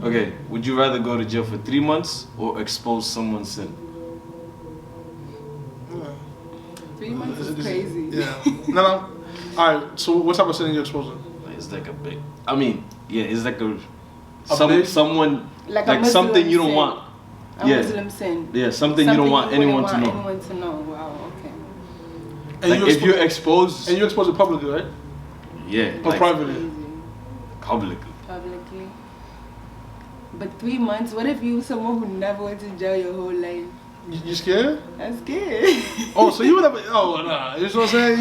[SPEAKER 2] Okay, would you rather go to jail for 3 months or expose someone's sin?
[SPEAKER 3] 3 months is crazy.
[SPEAKER 1] Yeah. No. Alright, so what type of sin are you exposing?
[SPEAKER 2] It's like a big. I mean, yeah, it's like
[SPEAKER 1] big?
[SPEAKER 2] someone
[SPEAKER 3] Like a
[SPEAKER 2] like something
[SPEAKER 3] Muslim
[SPEAKER 2] you don't
[SPEAKER 3] sin.
[SPEAKER 2] want.
[SPEAKER 3] A
[SPEAKER 2] Yeah.
[SPEAKER 3] Muslim sin.
[SPEAKER 2] Yeah, something you don't want anyone to know.
[SPEAKER 3] Anyone to know. Wow. Okay.
[SPEAKER 1] And
[SPEAKER 2] Like if you're exposed,
[SPEAKER 1] and you expose it publicly, right?
[SPEAKER 2] yeah,
[SPEAKER 1] Or
[SPEAKER 2] like
[SPEAKER 1] privately?
[SPEAKER 3] Crazy.
[SPEAKER 2] publicly.
[SPEAKER 3] Publicly. But 3 months. What if you someone who never went to jail your whole life?
[SPEAKER 1] You scared?
[SPEAKER 3] That's good.
[SPEAKER 1] Oh, so you would have? Oh, nah. You know what I'm saying?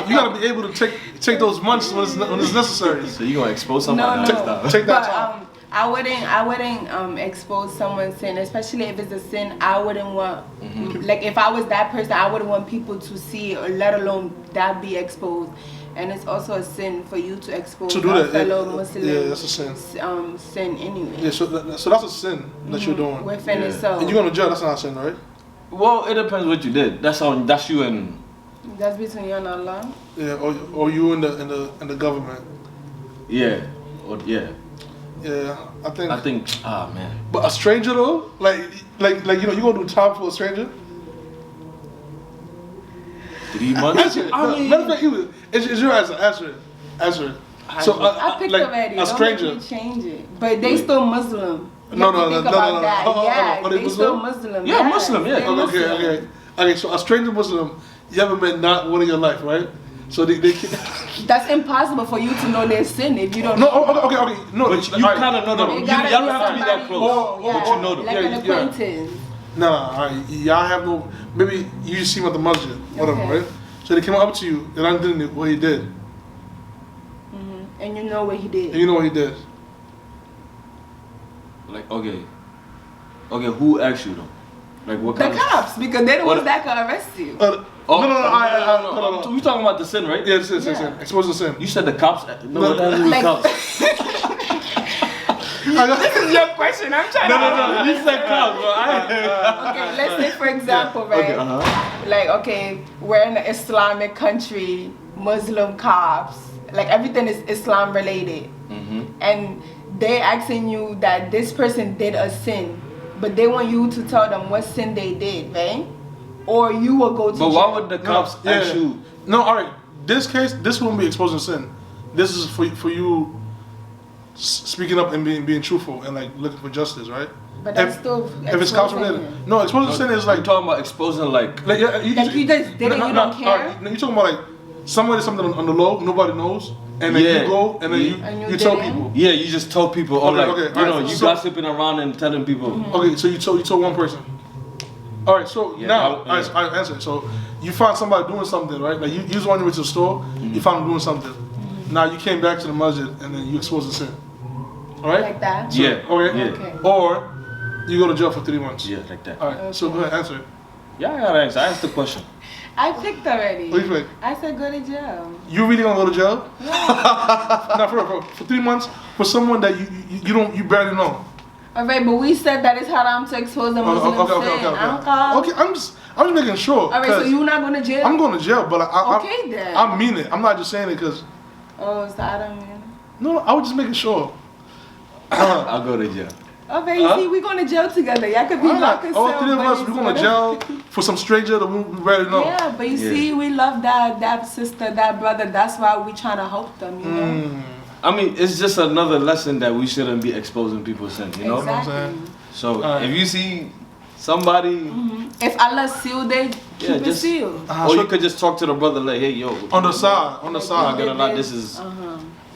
[SPEAKER 1] You gotta be able to take those months when it's necessary.
[SPEAKER 2] So you gonna expose somebody?
[SPEAKER 3] No.
[SPEAKER 1] Take that
[SPEAKER 3] But
[SPEAKER 1] time.
[SPEAKER 3] I wouldn't expose someone's sin, especially if it's a sin. I wouldn't want, like, if I was that person, I wouldn't want people to see it, or let alone that be exposed. And it's also a sin for you to expose
[SPEAKER 1] To do
[SPEAKER 3] a
[SPEAKER 1] that,
[SPEAKER 3] fellow
[SPEAKER 1] yeah,
[SPEAKER 3] Muslim.
[SPEAKER 1] yeah, that's a sin.
[SPEAKER 3] Sin anyway.
[SPEAKER 1] Yeah, so that's a sin that you're doing.
[SPEAKER 3] Within
[SPEAKER 2] Yeah.
[SPEAKER 3] itself.
[SPEAKER 1] And you going to jail? That's not a sin, right?
[SPEAKER 2] Well, it depends what you did. That's you and.
[SPEAKER 3] That's between you and Allah.
[SPEAKER 1] Yeah, or you in the government.
[SPEAKER 2] Yeah. Or yeah.
[SPEAKER 1] Yeah, I think.
[SPEAKER 2] Ah man.
[SPEAKER 1] But a stranger though, like you know, you gonna do time for a stranger?
[SPEAKER 2] 3 months.
[SPEAKER 1] Answer it. Matter of fact, it's your answer. Answer it. So
[SPEAKER 3] I picked
[SPEAKER 1] like
[SPEAKER 3] already.
[SPEAKER 1] a
[SPEAKER 3] Don't
[SPEAKER 1] stranger.
[SPEAKER 3] make me change it. But they still Muslim. You
[SPEAKER 1] No,
[SPEAKER 3] have to
[SPEAKER 1] no,
[SPEAKER 3] think
[SPEAKER 1] no,
[SPEAKER 3] about
[SPEAKER 1] no, no.
[SPEAKER 3] that.
[SPEAKER 1] Oh,
[SPEAKER 3] Yeah,
[SPEAKER 1] are they
[SPEAKER 3] they still
[SPEAKER 1] Muslim?
[SPEAKER 3] Muslim.
[SPEAKER 2] Yeah, Muslim, yeah.
[SPEAKER 3] they're
[SPEAKER 1] Okay. Okay, so a stranger Muslim, you haven't met not one in your life, right? So they
[SPEAKER 3] That's impossible for you to know their sin if you don't.
[SPEAKER 1] No,
[SPEAKER 3] know.
[SPEAKER 1] okay. No,
[SPEAKER 2] But you kind of know them.
[SPEAKER 3] It
[SPEAKER 2] You
[SPEAKER 3] gotta
[SPEAKER 2] don't
[SPEAKER 3] be
[SPEAKER 2] have to be that
[SPEAKER 3] somebody-
[SPEAKER 2] close.
[SPEAKER 3] yeah,
[SPEAKER 2] But you know them.
[SPEAKER 3] like an acquaintance.
[SPEAKER 1] No, alright. Y'all have no. Maybe you just see him at the masjid, whatever,
[SPEAKER 3] Okay.
[SPEAKER 1] right? So they came up to you and I didn't know what he did,
[SPEAKER 3] And you know what he did.
[SPEAKER 1] and you know what he did.
[SPEAKER 2] Like okay, who asked you though? Like what
[SPEAKER 3] The
[SPEAKER 2] kind of?
[SPEAKER 3] cops, because they're the
[SPEAKER 2] What-
[SPEAKER 3] ones that can arrest you.
[SPEAKER 1] No.
[SPEAKER 2] You talking about the sin, right?
[SPEAKER 1] Yeah, sin.
[SPEAKER 3] Yeah.
[SPEAKER 1] Expose the sin.
[SPEAKER 2] You said the cops. No,
[SPEAKER 1] No,
[SPEAKER 2] that is
[SPEAKER 3] like-
[SPEAKER 2] the cops.
[SPEAKER 3] This is your question. I'm trying to.
[SPEAKER 2] No. You said cops, bro.
[SPEAKER 3] Okay, let's say for example, right? Like, okay, we're in an Islamic country, Muslim cops, like everything is Islam related, and they asking you that this person did a sin, but they want you to tell them what sin they did, right? Or you will go to
[SPEAKER 2] But
[SPEAKER 3] jail.
[SPEAKER 2] why would the cops ask you?
[SPEAKER 1] No, alright. This case, this won't be exposing sin. This is for you speaking up and being truthful and like looking for justice, right?
[SPEAKER 3] But that's still
[SPEAKER 1] if it's cops
[SPEAKER 3] exposing
[SPEAKER 1] related.
[SPEAKER 3] him.
[SPEAKER 1] No, exposing sin is
[SPEAKER 2] I'm
[SPEAKER 1] like
[SPEAKER 2] talking about exposing like.
[SPEAKER 1] Like, yeah,
[SPEAKER 3] Like you just did it, you don't care?
[SPEAKER 1] Alright, no, you're talking about like somebody something on the low, nobody knows, and then
[SPEAKER 2] Yeah.
[SPEAKER 1] you go and then
[SPEAKER 3] And
[SPEAKER 1] you
[SPEAKER 3] you
[SPEAKER 1] tell
[SPEAKER 3] didn't?
[SPEAKER 1] people.
[SPEAKER 2] Yeah, you just tell people. Or like,
[SPEAKER 1] Okay,
[SPEAKER 2] you know,
[SPEAKER 1] alright,
[SPEAKER 2] you
[SPEAKER 1] so-
[SPEAKER 2] gossiping around and telling people.
[SPEAKER 1] Okay, so you told one person. All right, so
[SPEAKER 2] Yeah,
[SPEAKER 1] now
[SPEAKER 2] I-
[SPEAKER 1] I answer. So you found somebody doing something, right? Like you was on your way to the store, you found them doing something. Now you came back to the masjid and then you exposed the sin. All right?
[SPEAKER 3] Like that?
[SPEAKER 1] So,
[SPEAKER 2] Yeah.
[SPEAKER 1] Okay.
[SPEAKER 2] Yeah.
[SPEAKER 3] Okay.
[SPEAKER 1] Or you go to jail for 3 months.
[SPEAKER 2] Yeah, like that.
[SPEAKER 1] All right. So go ahead, answer it.
[SPEAKER 2] Yeah, I gotta answer. I asked the question.
[SPEAKER 3] I picked already.
[SPEAKER 1] What do you think?
[SPEAKER 3] I said go to jail.
[SPEAKER 1] You really gonna go to jail? No, for real, for 3 months for someone that you barely know.
[SPEAKER 3] Alright, but we said that it's haram to expose a Muslim sin.
[SPEAKER 1] Okay, I'm just making sure.
[SPEAKER 3] Alright, so
[SPEAKER 1] 'cause
[SPEAKER 3] you're not going to jail?
[SPEAKER 1] I'm going to jail, but
[SPEAKER 3] Okay, then.
[SPEAKER 1] I mean it. I'm not just saying it because
[SPEAKER 3] Oh, so I don't mean.
[SPEAKER 1] no, I was just making sure.
[SPEAKER 2] I'll go to jail.
[SPEAKER 3] Okay, you see, we going to jail together. Y'all could be locked and
[SPEAKER 1] All 3 of us, we're going to jail for some stranger that we barely know.
[SPEAKER 3] Yeah, but you
[SPEAKER 2] Yeah.
[SPEAKER 3] see, we love that sister, that brother. That's why we trying to help them, you know?
[SPEAKER 2] I mean, it's just another lesson that we shouldn't be exposing people's sin, you know?
[SPEAKER 3] Exactly.
[SPEAKER 2] So
[SPEAKER 1] Alright.
[SPEAKER 2] if you see somebody,
[SPEAKER 3] If Allah sealed it
[SPEAKER 2] Yeah,
[SPEAKER 3] Keep it
[SPEAKER 2] just
[SPEAKER 3] sealed.
[SPEAKER 2] or you could just talk to the brother like, hey, yo,
[SPEAKER 1] On the side,
[SPEAKER 2] I'm not gonna lie, this is.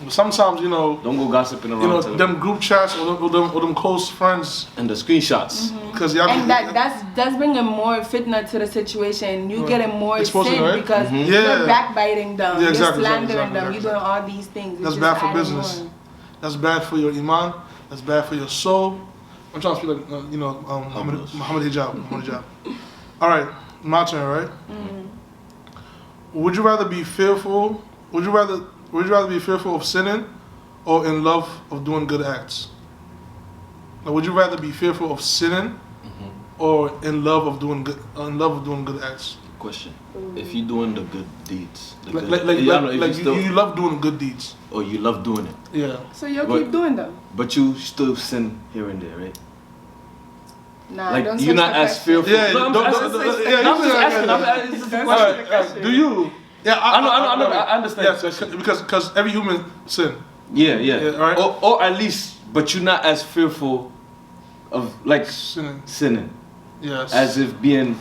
[SPEAKER 1] Sometimes, you know,
[SPEAKER 2] Don't go gossiping around.
[SPEAKER 1] you know, them group chats or them close friends.
[SPEAKER 2] and the screenshots.
[SPEAKER 1] Because y'all
[SPEAKER 3] And that's bringing more fitna to the situation. You getting more
[SPEAKER 1] Exposing,
[SPEAKER 3] sin
[SPEAKER 1] right?
[SPEAKER 3] because
[SPEAKER 1] Yeah.
[SPEAKER 3] you're backbiting them,
[SPEAKER 1] Yeah,
[SPEAKER 3] you're
[SPEAKER 1] exactly,
[SPEAKER 3] slandering
[SPEAKER 1] exactly.
[SPEAKER 3] them, you're doing all these things. It's
[SPEAKER 1] That's
[SPEAKER 3] just
[SPEAKER 1] bad for
[SPEAKER 3] adding
[SPEAKER 1] business.
[SPEAKER 3] more.
[SPEAKER 1] That's bad for your iman. That's bad for your soul. I'm trying to speak like, you know, Muhammad Hijab. All right, my turn, right? Would you rather be fearful? Would you rather be fearful of sinning, or in love of doing good acts? Like, would you rather be fearful of sinning, or in love of doing good acts?
[SPEAKER 2] Question: if you're doing the good deeds,
[SPEAKER 1] You love doing good deeds.
[SPEAKER 2] or you love doing it,
[SPEAKER 1] Yeah.
[SPEAKER 3] So you'll
[SPEAKER 2] But-
[SPEAKER 3] keep doing them.
[SPEAKER 2] but you still sin here and there, right?
[SPEAKER 3] Nah,
[SPEAKER 2] Like
[SPEAKER 3] don't
[SPEAKER 2] you're
[SPEAKER 3] switch
[SPEAKER 2] not
[SPEAKER 3] the
[SPEAKER 2] as
[SPEAKER 3] question.
[SPEAKER 2] fearful.
[SPEAKER 1] Yeah,
[SPEAKER 2] No, I'm
[SPEAKER 1] don't-
[SPEAKER 2] asking-
[SPEAKER 1] don't-
[SPEAKER 3] I'm
[SPEAKER 1] yeah,
[SPEAKER 3] just
[SPEAKER 1] you
[SPEAKER 2] I'm just
[SPEAKER 1] said-
[SPEAKER 2] asking.
[SPEAKER 1] yeah.
[SPEAKER 2] It's just a
[SPEAKER 3] Don't
[SPEAKER 2] question.
[SPEAKER 3] switch the question.
[SPEAKER 1] Do you? Yeah,
[SPEAKER 2] I know, I understand the
[SPEAKER 1] Yes,
[SPEAKER 2] question.
[SPEAKER 1] because every human sin.
[SPEAKER 2] Yeah.
[SPEAKER 1] Yeah, right.
[SPEAKER 2] Or at least, but you're not as fearful of like sinning
[SPEAKER 1] Yes.
[SPEAKER 2] as if being,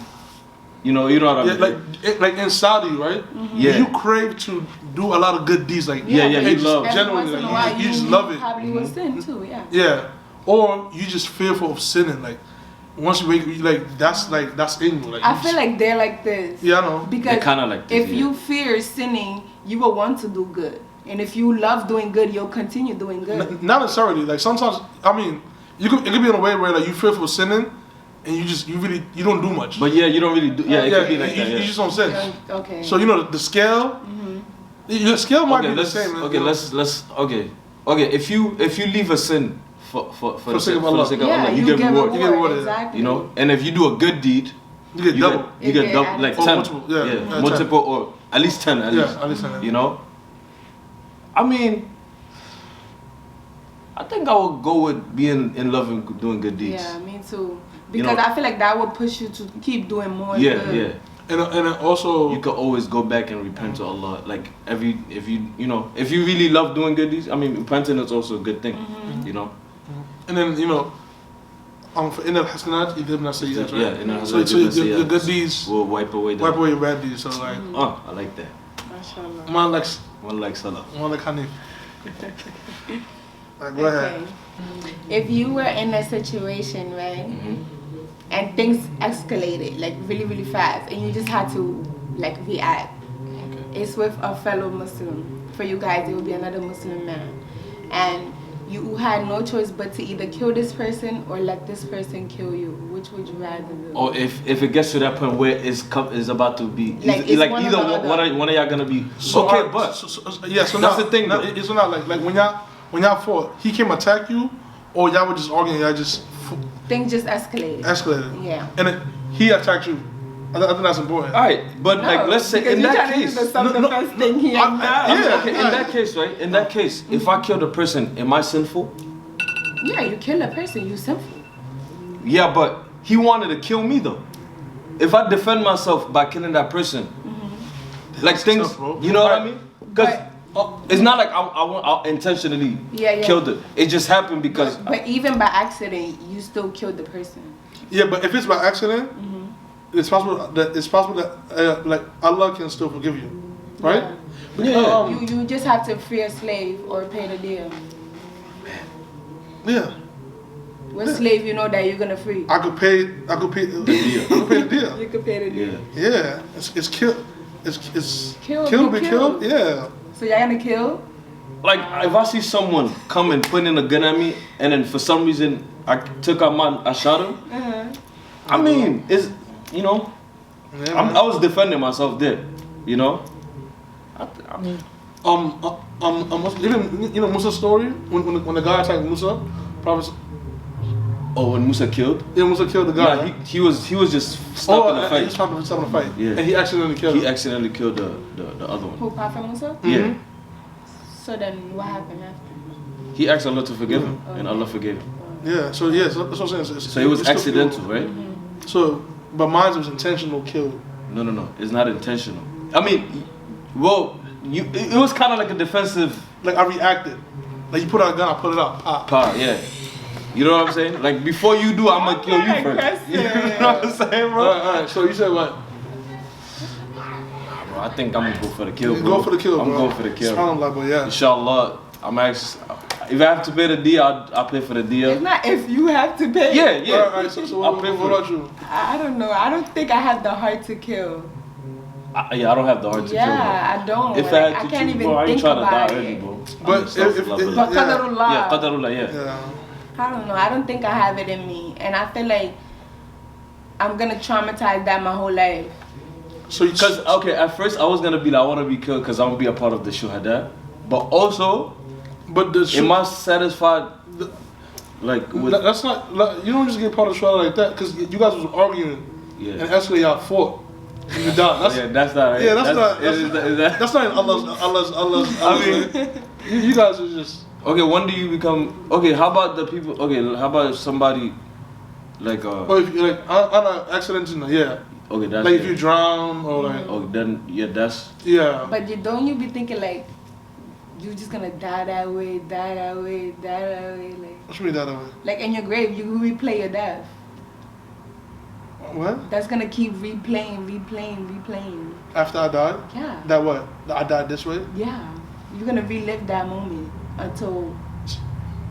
[SPEAKER 2] you know what I
[SPEAKER 1] Yeah,
[SPEAKER 2] mean?
[SPEAKER 1] like in Saudi, right?
[SPEAKER 2] Yeah.
[SPEAKER 1] You crave to do a lot of good deeds, like
[SPEAKER 2] Yeah,
[SPEAKER 1] and
[SPEAKER 2] you
[SPEAKER 1] just
[SPEAKER 2] love.
[SPEAKER 3] Every
[SPEAKER 1] generally,
[SPEAKER 3] once in a
[SPEAKER 1] like,
[SPEAKER 3] while,
[SPEAKER 1] you just love it.
[SPEAKER 3] Probably will sin too, yeah.
[SPEAKER 1] Yeah, or you just fearful of sinning. Like once you wake, you that's in you. Like
[SPEAKER 3] I feel like they're like this.
[SPEAKER 1] yeah, I know.
[SPEAKER 3] Because
[SPEAKER 2] They're kinda like this,
[SPEAKER 3] if
[SPEAKER 2] yeah.
[SPEAKER 3] you fear sinning, you will want to do good. And if you love doing good, you'll continue doing good.
[SPEAKER 1] Not necessarily. Like sometimes, I mean, it could be in a way where like you fearful of sinning, and you don't do much.
[SPEAKER 2] But yeah, you don't really do. Yeah, it
[SPEAKER 1] yeah,
[SPEAKER 2] could be like that.
[SPEAKER 1] you
[SPEAKER 2] Yeah.
[SPEAKER 1] just don't sin.
[SPEAKER 3] Okay.
[SPEAKER 1] So you know the scale. The scale might be the same.
[SPEAKER 2] Okay, let's. Okay. If you leave a sin for the sake of
[SPEAKER 1] Allah.
[SPEAKER 2] Allah, you get reward.
[SPEAKER 1] You get rewarded.
[SPEAKER 3] Exactly.
[SPEAKER 2] You know, and if you do a good deed,
[SPEAKER 1] You get double.
[SPEAKER 2] You get double, like
[SPEAKER 3] Or
[SPEAKER 2] 10.
[SPEAKER 1] multiple, yeah,
[SPEAKER 2] multiple or at least 10. At least.
[SPEAKER 1] At least 10.
[SPEAKER 2] You know. I mean, I think I would go with being in love and doing good deeds.
[SPEAKER 3] Yeah, me too.
[SPEAKER 2] You
[SPEAKER 3] Because
[SPEAKER 2] know-
[SPEAKER 3] I feel like that would push you to keep doing more
[SPEAKER 2] Yeah,
[SPEAKER 3] good.
[SPEAKER 2] yeah.
[SPEAKER 1] And also,
[SPEAKER 2] You could always go back and repent to Allah. Like if you really love doing good deeds, I mean, repenting is also a good thing. You know.
[SPEAKER 1] and then for inal hasanat yudhibna sayyi'at, right?
[SPEAKER 2] Yeah, in
[SPEAKER 1] So your good deeds
[SPEAKER 2] will wipe away the.
[SPEAKER 1] wipe away your bad deeds. So like,
[SPEAKER 2] Oh, I like that.
[SPEAKER 3] Mashallah.
[SPEAKER 2] One like Salaf.
[SPEAKER 1] one like Haneef. Like, go ahead.
[SPEAKER 3] If you were in a situation, right, and things escalated like really, really fast, and you just had to like react. It's with a fellow Muslim. For you guys, it would be another Muslim man, and you had no choice but to either kill this person or let this person kill you. Which would you rather do?
[SPEAKER 2] Or if it gets to that point where it's about to be
[SPEAKER 3] Like, it's
[SPEAKER 2] like
[SPEAKER 3] one or
[SPEAKER 2] either
[SPEAKER 3] the other.
[SPEAKER 2] one of y'all gonna be
[SPEAKER 1] So,
[SPEAKER 2] okay,
[SPEAKER 1] alright,
[SPEAKER 2] but
[SPEAKER 1] so
[SPEAKER 2] that's
[SPEAKER 1] now,
[SPEAKER 2] the thing,
[SPEAKER 1] now,
[SPEAKER 2] though.
[SPEAKER 1] it's not like when y'all fought, he came attack you, or y'all were just arguing, y'all just
[SPEAKER 3] Things just escalated.
[SPEAKER 1] escalated.
[SPEAKER 3] Yeah.
[SPEAKER 1] And then he attacked you. I think that's important.
[SPEAKER 2] all right, but like let's say
[SPEAKER 3] because
[SPEAKER 2] in
[SPEAKER 3] you
[SPEAKER 2] that
[SPEAKER 3] trying to
[SPEAKER 2] case,
[SPEAKER 3] do the self-defense thing here.
[SPEAKER 1] Yeah.
[SPEAKER 2] okay, in that case, right? In that case, if I kill the person, am I sinful?
[SPEAKER 3] Yeah, you kill a person, you sinful.
[SPEAKER 2] Yeah, but he wanted to kill me though. If I defend myself by killing that person, like things,
[SPEAKER 1] tough, bro.
[SPEAKER 2] you know what I mean? Because
[SPEAKER 3] But-
[SPEAKER 2] it's not like I intentionally
[SPEAKER 3] Yeah.
[SPEAKER 2] killed it. It just happened because
[SPEAKER 3] But even by accident, you still killed the person.
[SPEAKER 1] Yeah, but if it's by accident, it's possible that like Allah can still forgive you, right?
[SPEAKER 2] Yeah.
[SPEAKER 3] You just have to free a slave or pay the deal.
[SPEAKER 1] Yeah.
[SPEAKER 3] What slave you know that you're gonna free?
[SPEAKER 1] I could pay the deal.
[SPEAKER 3] You could pay the deal.
[SPEAKER 2] yeah.
[SPEAKER 1] Yeah, it's kill. It's
[SPEAKER 3] Kill,
[SPEAKER 1] kill,
[SPEAKER 3] be
[SPEAKER 1] be
[SPEAKER 3] killed.
[SPEAKER 1] killed. Yeah.
[SPEAKER 3] So you're gonna kill?
[SPEAKER 2] Like if I see someone come and put in a gun at me, and then for some reason I shot him. I mean, it's
[SPEAKER 1] Yeah,
[SPEAKER 2] I was defending myself there, you know. I mean,
[SPEAKER 1] even Musa's story when the guy attacked Musa, Prophet.
[SPEAKER 2] oh, when Musa killed,
[SPEAKER 1] Yeah, Musa killed the guy.
[SPEAKER 2] yeah, he was just stopping the
[SPEAKER 1] He
[SPEAKER 2] fight.
[SPEAKER 1] was stopping the fight.
[SPEAKER 2] Yeah.
[SPEAKER 1] And he accidentally killed
[SPEAKER 2] He
[SPEAKER 1] him.
[SPEAKER 2] accidentally killed the other one.
[SPEAKER 3] Who, Prophet Musa?
[SPEAKER 2] Yeah,
[SPEAKER 3] So then what happened after?
[SPEAKER 2] he asked Allah to forgive him, and Allah forgave him.
[SPEAKER 1] Yeah, so that's what I'm saying.
[SPEAKER 2] So it was
[SPEAKER 1] it's still
[SPEAKER 2] accidental,
[SPEAKER 1] killed.
[SPEAKER 2] right?
[SPEAKER 1] So, but mine was intentional kill.
[SPEAKER 2] No, it's not intentional. I mean, well, it was kind of like a defensive
[SPEAKER 1] Like I reacted. Like you put out a gun, I put it out. Pop.
[SPEAKER 2] part, yeah. You know what I'm saying? Like before you do, I'm gonna kill you first. You know what I'm saying, bro?
[SPEAKER 1] All right. So you said what?
[SPEAKER 2] I think I'm gonna go for the kill,
[SPEAKER 1] You
[SPEAKER 2] bro.
[SPEAKER 1] go for the kill,
[SPEAKER 2] I'm
[SPEAKER 1] bro.
[SPEAKER 2] going for the kill.
[SPEAKER 1] SubhanAllah, but yeah.
[SPEAKER 2] Inshallah, I'm actually. If I have to pay the deal, I'll pay for the deal.
[SPEAKER 3] It's not if you have to pay.
[SPEAKER 2] Yeah.
[SPEAKER 1] Alright, so
[SPEAKER 2] I'll
[SPEAKER 1] what
[SPEAKER 2] pay for
[SPEAKER 1] about
[SPEAKER 2] it.
[SPEAKER 1] you?
[SPEAKER 3] I don't know. I don't think I have the heart to kill.
[SPEAKER 2] I don't have the heart to kill, bro.
[SPEAKER 3] Yeah, I don't.
[SPEAKER 2] If
[SPEAKER 3] Like,
[SPEAKER 2] I had
[SPEAKER 3] I
[SPEAKER 2] to
[SPEAKER 3] can't
[SPEAKER 2] choose,
[SPEAKER 3] even
[SPEAKER 2] bro, I ain't
[SPEAKER 3] think
[SPEAKER 2] trying to
[SPEAKER 3] about
[SPEAKER 2] die early,
[SPEAKER 3] it.
[SPEAKER 2] bro.
[SPEAKER 1] But
[SPEAKER 3] But qadarullah.
[SPEAKER 2] Yeah, qadarullah, yeah.
[SPEAKER 1] Yeah.
[SPEAKER 3] I don't know. I don't think I have it in me, and I feel like I'm gonna traumatize that my whole life.
[SPEAKER 1] So you
[SPEAKER 2] Because, okay, at first I was gonna be like, I wanna be killed because I wanna be a part of the shuhada. But also,
[SPEAKER 1] but the
[SPEAKER 2] am I satisfied, like, with.
[SPEAKER 1] that's not like, you don't just get part of the trial like that because you guys was arguing
[SPEAKER 2] Yeah.
[SPEAKER 1] and actually y'all fought and you died. That's,
[SPEAKER 2] Yeah, that's not right.
[SPEAKER 1] yeah, that's not.
[SPEAKER 2] is that-
[SPEAKER 1] That's not in Allah's.
[SPEAKER 2] I mean,
[SPEAKER 1] you guys are just.
[SPEAKER 2] okay, when do you become. Okay, how about the people. Okay, how about if somebody. Like,
[SPEAKER 1] Or if you like on an accident, yeah.
[SPEAKER 2] okay, that's.
[SPEAKER 1] Like
[SPEAKER 2] yeah.
[SPEAKER 1] if you drown or like.
[SPEAKER 2] Oh, then, yeah, that's.
[SPEAKER 1] Yeah.
[SPEAKER 3] But don't you be thinking like you just gonna die that way, die that way, die that way,
[SPEAKER 1] What you mean that way?
[SPEAKER 3] like in your grave you replay your death.
[SPEAKER 1] What?
[SPEAKER 3] That's gonna keep replaying.
[SPEAKER 1] After I died?
[SPEAKER 3] Yeah.
[SPEAKER 1] That what? I died this way?
[SPEAKER 3] Yeah. You're gonna relive that moment until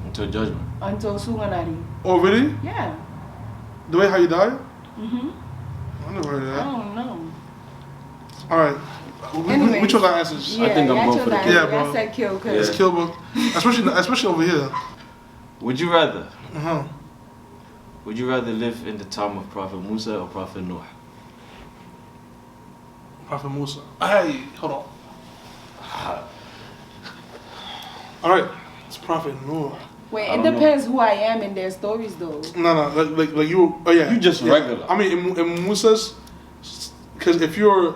[SPEAKER 2] Until judgment.
[SPEAKER 3] Suganari.
[SPEAKER 1] Oh really?
[SPEAKER 3] Yeah.
[SPEAKER 1] The way how you died?
[SPEAKER 3] Mhm.
[SPEAKER 1] I never heard of
[SPEAKER 3] I
[SPEAKER 1] that.
[SPEAKER 3] don't know.
[SPEAKER 1] All right.
[SPEAKER 3] Anyways.
[SPEAKER 1] We chose our answers.
[SPEAKER 3] Yeah,
[SPEAKER 2] think I'm
[SPEAKER 3] y'all
[SPEAKER 2] going
[SPEAKER 3] chose
[SPEAKER 2] for the
[SPEAKER 3] that.
[SPEAKER 2] kill.
[SPEAKER 1] Yeah, bro.
[SPEAKER 3] I said kill, cause
[SPEAKER 1] It's kill book, especially over here.
[SPEAKER 2] Would you rather?
[SPEAKER 1] Uh-huh.
[SPEAKER 2] Would you rather live in the time of Prophet Musa or Prophet Noah?
[SPEAKER 1] Prophet Musa. Hey, hold on. All right, it's Prophet Noah.
[SPEAKER 3] wait,
[SPEAKER 2] I
[SPEAKER 3] it
[SPEAKER 2] don't know.
[SPEAKER 3] depends who I am in their stories though.
[SPEAKER 1] No, like you. Oh yeah.
[SPEAKER 2] You just
[SPEAKER 1] yeah.
[SPEAKER 2] regular.
[SPEAKER 1] I mean, in Musa's, because if you're,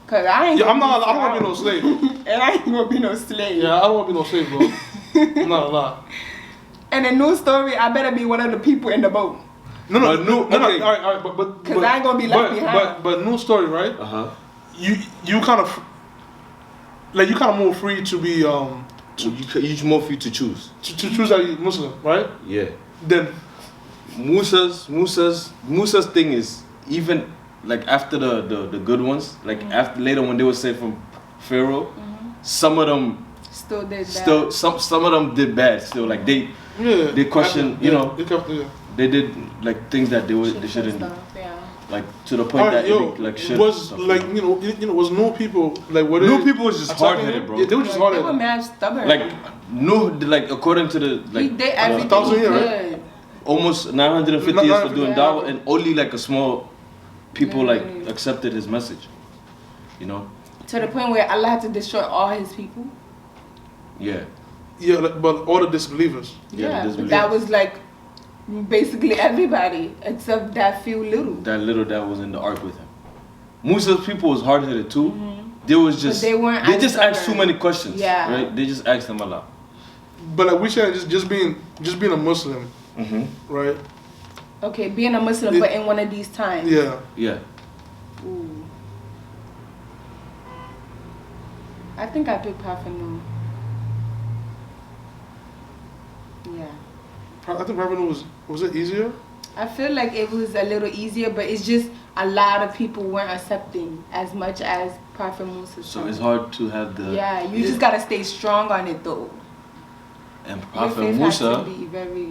[SPEAKER 3] Cause I ain't.
[SPEAKER 1] yeah, I don't
[SPEAKER 3] gonna
[SPEAKER 1] want to be no slave.
[SPEAKER 3] And I ain't gonna be no slave.
[SPEAKER 1] Yeah, I don't want to be no slave, bro. I'm not a lot.
[SPEAKER 3] And a new story, I better be one of the people in the boat.
[SPEAKER 1] No,
[SPEAKER 2] But
[SPEAKER 1] no,
[SPEAKER 2] okay.
[SPEAKER 1] all right, but
[SPEAKER 3] Cause I ain't gonna be left behind.
[SPEAKER 1] But new story, right?
[SPEAKER 2] Uh-huh.
[SPEAKER 1] You kind of more free to be
[SPEAKER 2] You more for you to choose.
[SPEAKER 1] to choose that you Muslim, right?
[SPEAKER 2] Yeah.
[SPEAKER 1] Then
[SPEAKER 2] Musa's thing is even like after the good ones, like after later when they were saved from Pharaoh, some of them
[SPEAKER 3] Still did that.
[SPEAKER 2] still some of them did bad still, like they question, you know, they did like things that they shouldn't do,
[SPEAKER 3] Stuff, yeah.
[SPEAKER 2] like to the point that it like shit
[SPEAKER 1] was
[SPEAKER 2] stuff,
[SPEAKER 1] like
[SPEAKER 2] you know.
[SPEAKER 1] was no people like what
[SPEAKER 2] New people was just hard headed, bro.
[SPEAKER 1] Yeah, they were just
[SPEAKER 3] They
[SPEAKER 1] hard
[SPEAKER 3] were
[SPEAKER 1] headed.
[SPEAKER 3] mad stubborn.
[SPEAKER 2] Like no, like according to the like
[SPEAKER 3] he did everything
[SPEAKER 1] 1,000
[SPEAKER 3] he
[SPEAKER 1] years,
[SPEAKER 3] could.
[SPEAKER 1] right?
[SPEAKER 2] almost 950 years for doing
[SPEAKER 3] Yeah.
[SPEAKER 2] dawah, and only like a small people like
[SPEAKER 3] Yeah.
[SPEAKER 2] accepted his message, you know.
[SPEAKER 3] To the point where Allah had to destroy all his people.
[SPEAKER 2] Yeah.
[SPEAKER 1] Yeah, but all the disbelievers.
[SPEAKER 2] Yeah,
[SPEAKER 3] Yeah,
[SPEAKER 2] the
[SPEAKER 3] but
[SPEAKER 2] disbelievers.
[SPEAKER 3] that was like basically everybody except that few little.
[SPEAKER 2] That little that was in the ark with him. Musa's people was hard headed too. They was just
[SPEAKER 3] they weren't
[SPEAKER 2] they
[SPEAKER 3] as
[SPEAKER 2] just asked too
[SPEAKER 3] stubborn.
[SPEAKER 2] many questions.
[SPEAKER 3] Yeah.
[SPEAKER 2] Right? They just asked them a lot.
[SPEAKER 1] But like we said, just being a Muslim, right?
[SPEAKER 3] Okay, being a Muslim, but in one of these times.
[SPEAKER 1] Yeah.
[SPEAKER 2] Yeah.
[SPEAKER 3] Ooh. I think I picked Prophet Noah. Yeah.
[SPEAKER 1] I think Prophet Noah was it easier?
[SPEAKER 3] I feel like it was a little easier, but it's just a lot of people weren't accepting as much as Prophet Musa.
[SPEAKER 2] So it's hard to have the
[SPEAKER 3] Yeah, you just gotta stay strong on it though.
[SPEAKER 2] and
[SPEAKER 3] Your
[SPEAKER 2] Prophet
[SPEAKER 3] faith has to
[SPEAKER 2] Musa.
[SPEAKER 3] be very.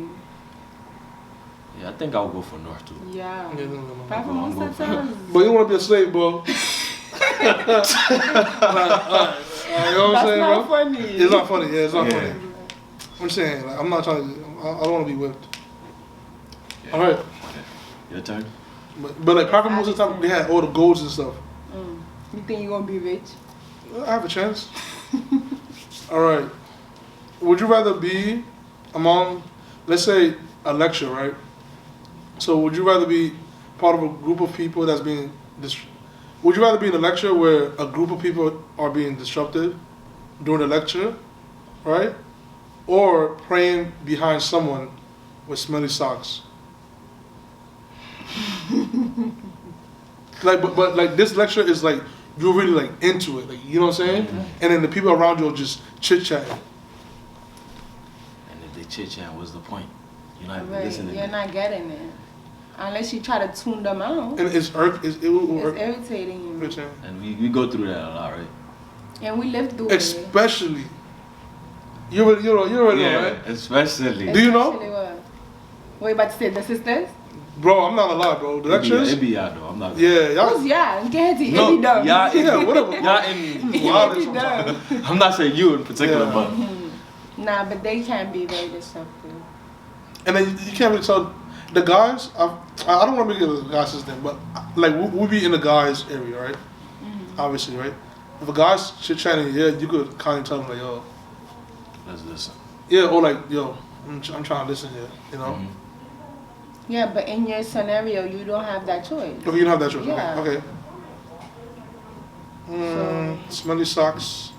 [SPEAKER 2] Yeah, I think I'll go for North too.
[SPEAKER 3] Yeah.
[SPEAKER 1] No.
[SPEAKER 3] Prophet
[SPEAKER 2] I'm
[SPEAKER 3] Musa
[SPEAKER 2] going for it.
[SPEAKER 3] sounds.
[SPEAKER 1] But you want to be a slave, bro. You know what I'm
[SPEAKER 3] That's
[SPEAKER 1] saying,
[SPEAKER 3] not
[SPEAKER 1] bro?
[SPEAKER 3] funny.
[SPEAKER 1] It's not funny. Yeah, it's not
[SPEAKER 2] Yeah.
[SPEAKER 1] funny. I'm saying, like, I'm not trying to. I don't want to be whipped.
[SPEAKER 2] Yeah.
[SPEAKER 1] All right,
[SPEAKER 2] Your turn.
[SPEAKER 1] but like Prophet Musa time, they had all the golds and stuff.
[SPEAKER 3] You think you're gonna be rich?
[SPEAKER 1] I have a chance. All right. Would you rather be among, let's say, a lecture, right? So would you rather be part of a group of people that's being would you rather be in a lecture where a group of people are being disrupted during the lecture, right? Or praying behind someone with smelly socks? Like, but like this lecture is like you're really like into it, like you know what I'm saying? And then the people around you are just chit chatting.
[SPEAKER 2] And if they chit chat, what's the point? You're not even
[SPEAKER 3] Right.
[SPEAKER 2] listening.
[SPEAKER 3] You're not getting it. Unless you try to tune them out.
[SPEAKER 1] And it's
[SPEAKER 3] irritating you.
[SPEAKER 2] And we go through that a lot, right?
[SPEAKER 3] And we live through it.
[SPEAKER 1] Especially. You already know, right?
[SPEAKER 2] Especially.
[SPEAKER 1] Do you know?
[SPEAKER 3] Especially what? What you about to say, the sisters?
[SPEAKER 1] Bro, I'm not gonna lie, bro. The lectures?
[SPEAKER 2] It be y'all though. I'm not.
[SPEAKER 1] Yeah, y'all.
[SPEAKER 3] Who's yeah? Get it.
[SPEAKER 2] No,
[SPEAKER 3] Dumb.
[SPEAKER 1] Yeah, whatever.
[SPEAKER 2] Y'all in.
[SPEAKER 3] It be dumb.
[SPEAKER 2] I'm not saying you in particular,
[SPEAKER 1] Yeah.
[SPEAKER 2] but.
[SPEAKER 3] Nah, but they can be very disruptive.
[SPEAKER 1] And then you can't really tell the guys. I don't want to make it a guy system, but like we be in the guys area, right? Obviously, right? If a guy's chit chatting, yeah, you could kind of tell them like, yo,
[SPEAKER 2] Let's listen.
[SPEAKER 1] yeah, or like, yo, I'm trying to listen here, you know.
[SPEAKER 3] Yeah, but in your scenario, you don't have that choice.
[SPEAKER 1] Okay, you don't have that choice.
[SPEAKER 3] Yeah.
[SPEAKER 1] Okay. Smelly socks.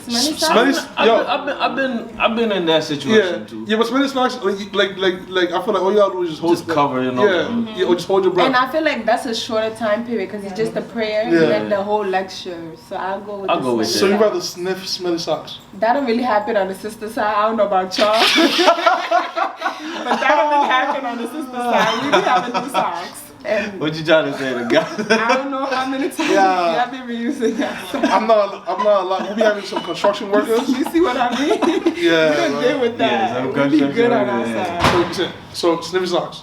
[SPEAKER 3] Smelly
[SPEAKER 1] Smelly,
[SPEAKER 3] socks?
[SPEAKER 2] I've been in that situation too.
[SPEAKER 1] Yeah, but smelly socks, like I feel like all you gotta do is just hold
[SPEAKER 2] Just cover, you know.
[SPEAKER 1] Yeah, yeah, or just hold your breath.
[SPEAKER 3] And I feel like that's a shorter time period because it's just a prayer and then the whole lecture. So I'll go with
[SPEAKER 2] I'll go with
[SPEAKER 1] So
[SPEAKER 2] that.
[SPEAKER 1] you rather sniff smelly socks?
[SPEAKER 3] That don't really happen on the sister side. I don't know about y'all. But that don't really happen on the sister side. We be having new socks. And
[SPEAKER 2] What you trying to say, the guy?
[SPEAKER 3] I don't know how many times
[SPEAKER 1] Yeah.
[SPEAKER 3] y'all been reusing that.
[SPEAKER 1] I'm not like we be having some construction workers.
[SPEAKER 3] You see what I mean?
[SPEAKER 1] Yeah,
[SPEAKER 3] We don't deal with
[SPEAKER 2] Yeah,
[SPEAKER 3] that.
[SPEAKER 2] some
[SPEAKER 3] We be
[SPEAKER 2] construction
[SPEAKER 3] good on our
[SPEAKER 2] workers,
[SPEAKER 3] side.
[SPEAKER 1] So sniffy socks.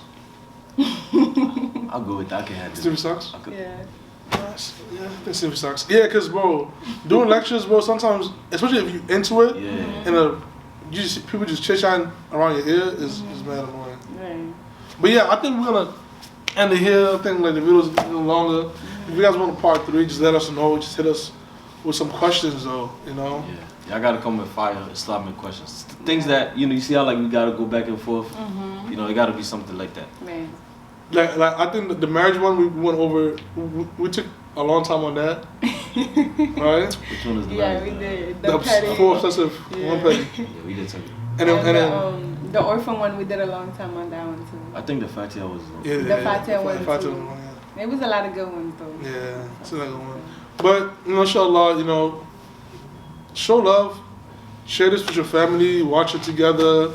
[SPEAKER 2] I'll go with that. I can have
[SPEAKER 1] Sniffy
[SPEAKER 2] this.
[SPEAKER 1] socks.
[SPEAKER 3] Yeah.
[SPEAKER 1] Yeah, I think sniffy socks. Yeah, cause bro, doing lectures, bro, sometimes, especially if you into it,
[SPEAKER 2] Yeah.
[SPEAKER 1] and people just chit chatting around your ear is mad annoying.
[SPEAKER 3] Right.
[SPEAKER 1] But yeah, I think we're gonna end it here. I think like the video's a little longer. If you guys want a part 3, just let us know. Just hit us with some questions though, you know.
[SPEAKER 2] Yeah. Y'all gotta come with fire Islamic questions. Things that you see how like we gotta go back and forth. You know, it gotta be something like that.
[SPEAKER 3] Right.
[SPEAKER 1] Like I think the marriage one we went over. We took a long time on that, right?
[SPEAKER 2] Which one is the
[SPEAKER 3] Yeah,
[SPEAKER 2] last
[SPEAKER 3] we
[SPEAKER 2] one?
[SPEAKER 3] did.
[SPEAKER 1] The
[SPEAKER 3] petty.
[SPEAKER 1] 4 obsessive,
[SPEAKER 3] Yeah.
[SPEAKER 1] 1 petty,
[SPEAKER 2] Yeah, we did take it.
[SPEAKER 1] and then
[SPEAKER 3] the orphan one, we did a long time on that one too.
[SPEAKER 2] I think the Fatiha was.
[SPEAKER 1] yeah,
[SPEAKER 3] The Fatiha one
[SPEAKER 1] Fatiha
[SPEAKER 3] too.
[SPEAKER 1] one, yeah.
[SPEAKER 3] It was a lot of good ones though.
[SPEAKER 1] Yeah, it's another one. But you know, inshallah, you know, show love, share this with your family, watch it together.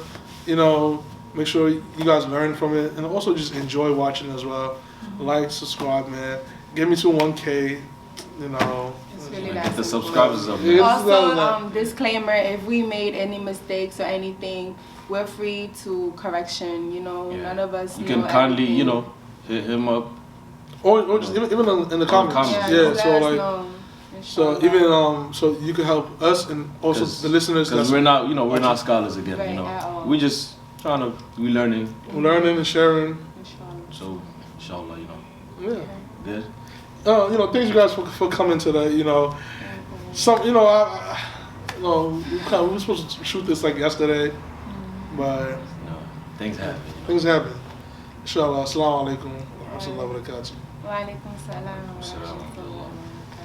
[SPEAKER 1] You know, make sure you guys learn from it, and also just enjoy watching as well. Like, subscribe, man. Get me to 1K. You know.
[SPEAKER 3] It's really
[SPEAKER 2] Get
[SPEAKER 3] that
[SPEAKER 2] the
[SPEAKER 3] simple.
[SPEAKER 2] subscribers up.
[SPEAKER 1] Yeah.
[SPEAKER 2] Man.
[SPEAKER 3] Also, disclaimer: if we made any mistakes or anything, we're free to correction. You know,
[SPEAKER 2] Yeah.
[SPEAKER 3] none of us.
[SPEAKER 2] You
[SPEAKER 3] know
[SPEAKER 2] can kindly,
[SPEAKER 3] everything.
[SPEAKER 2] you know, hit him up.
[SPEAKER 1] Or just even in the comments.
[SPEAKER 2] comments.
[SPEAKER 3] Yeah,
[SPEAKER 1] Yeah,
[SPEAKER 3] just
[SPEAKER 1] so
[SPEAKER 3] let us
[SPEAKER 1] like.
[SPEAKER 3] know.
[SPEAKER 1] So
[SPEAKER 3] Inshallah.
[SPEAKER 1] even so you can help us and also the listeners.
[SPEAKER 2] Because
[SPEAKER 1] That's
[SPEAKER 2] we're not, you know, we're not scholars again.
[SPEAKER 3] Right,
[SPEAKER 2] You
[SPEAKER 3] at all.
[SPEAKER 2] know, we just trying to we learning.
[SPEAKER 1] learning and sharing.
[SPEAKER 3] Inshallah.
[SPEAKER 2] So, inshallah, you know,
[SPEAKER 1] Yeah.
[SPEAKER 2] good.
[SPEAKER 1] You know, thanks you guys for coming today. You know, some you know you know we were supposed to shoot this like yesterday, but
[SPEAKER 2] You know, things happen. You know.
[SPEAKER 1] things happen. Inshallah. Assalamu alaikum wa rahmatullahi wa barakatuh.
[SPEAKER 3] Wa alaikum salam wa
[SPEAKER 2] Salam.
[SPEAKER 3] rahmatullah.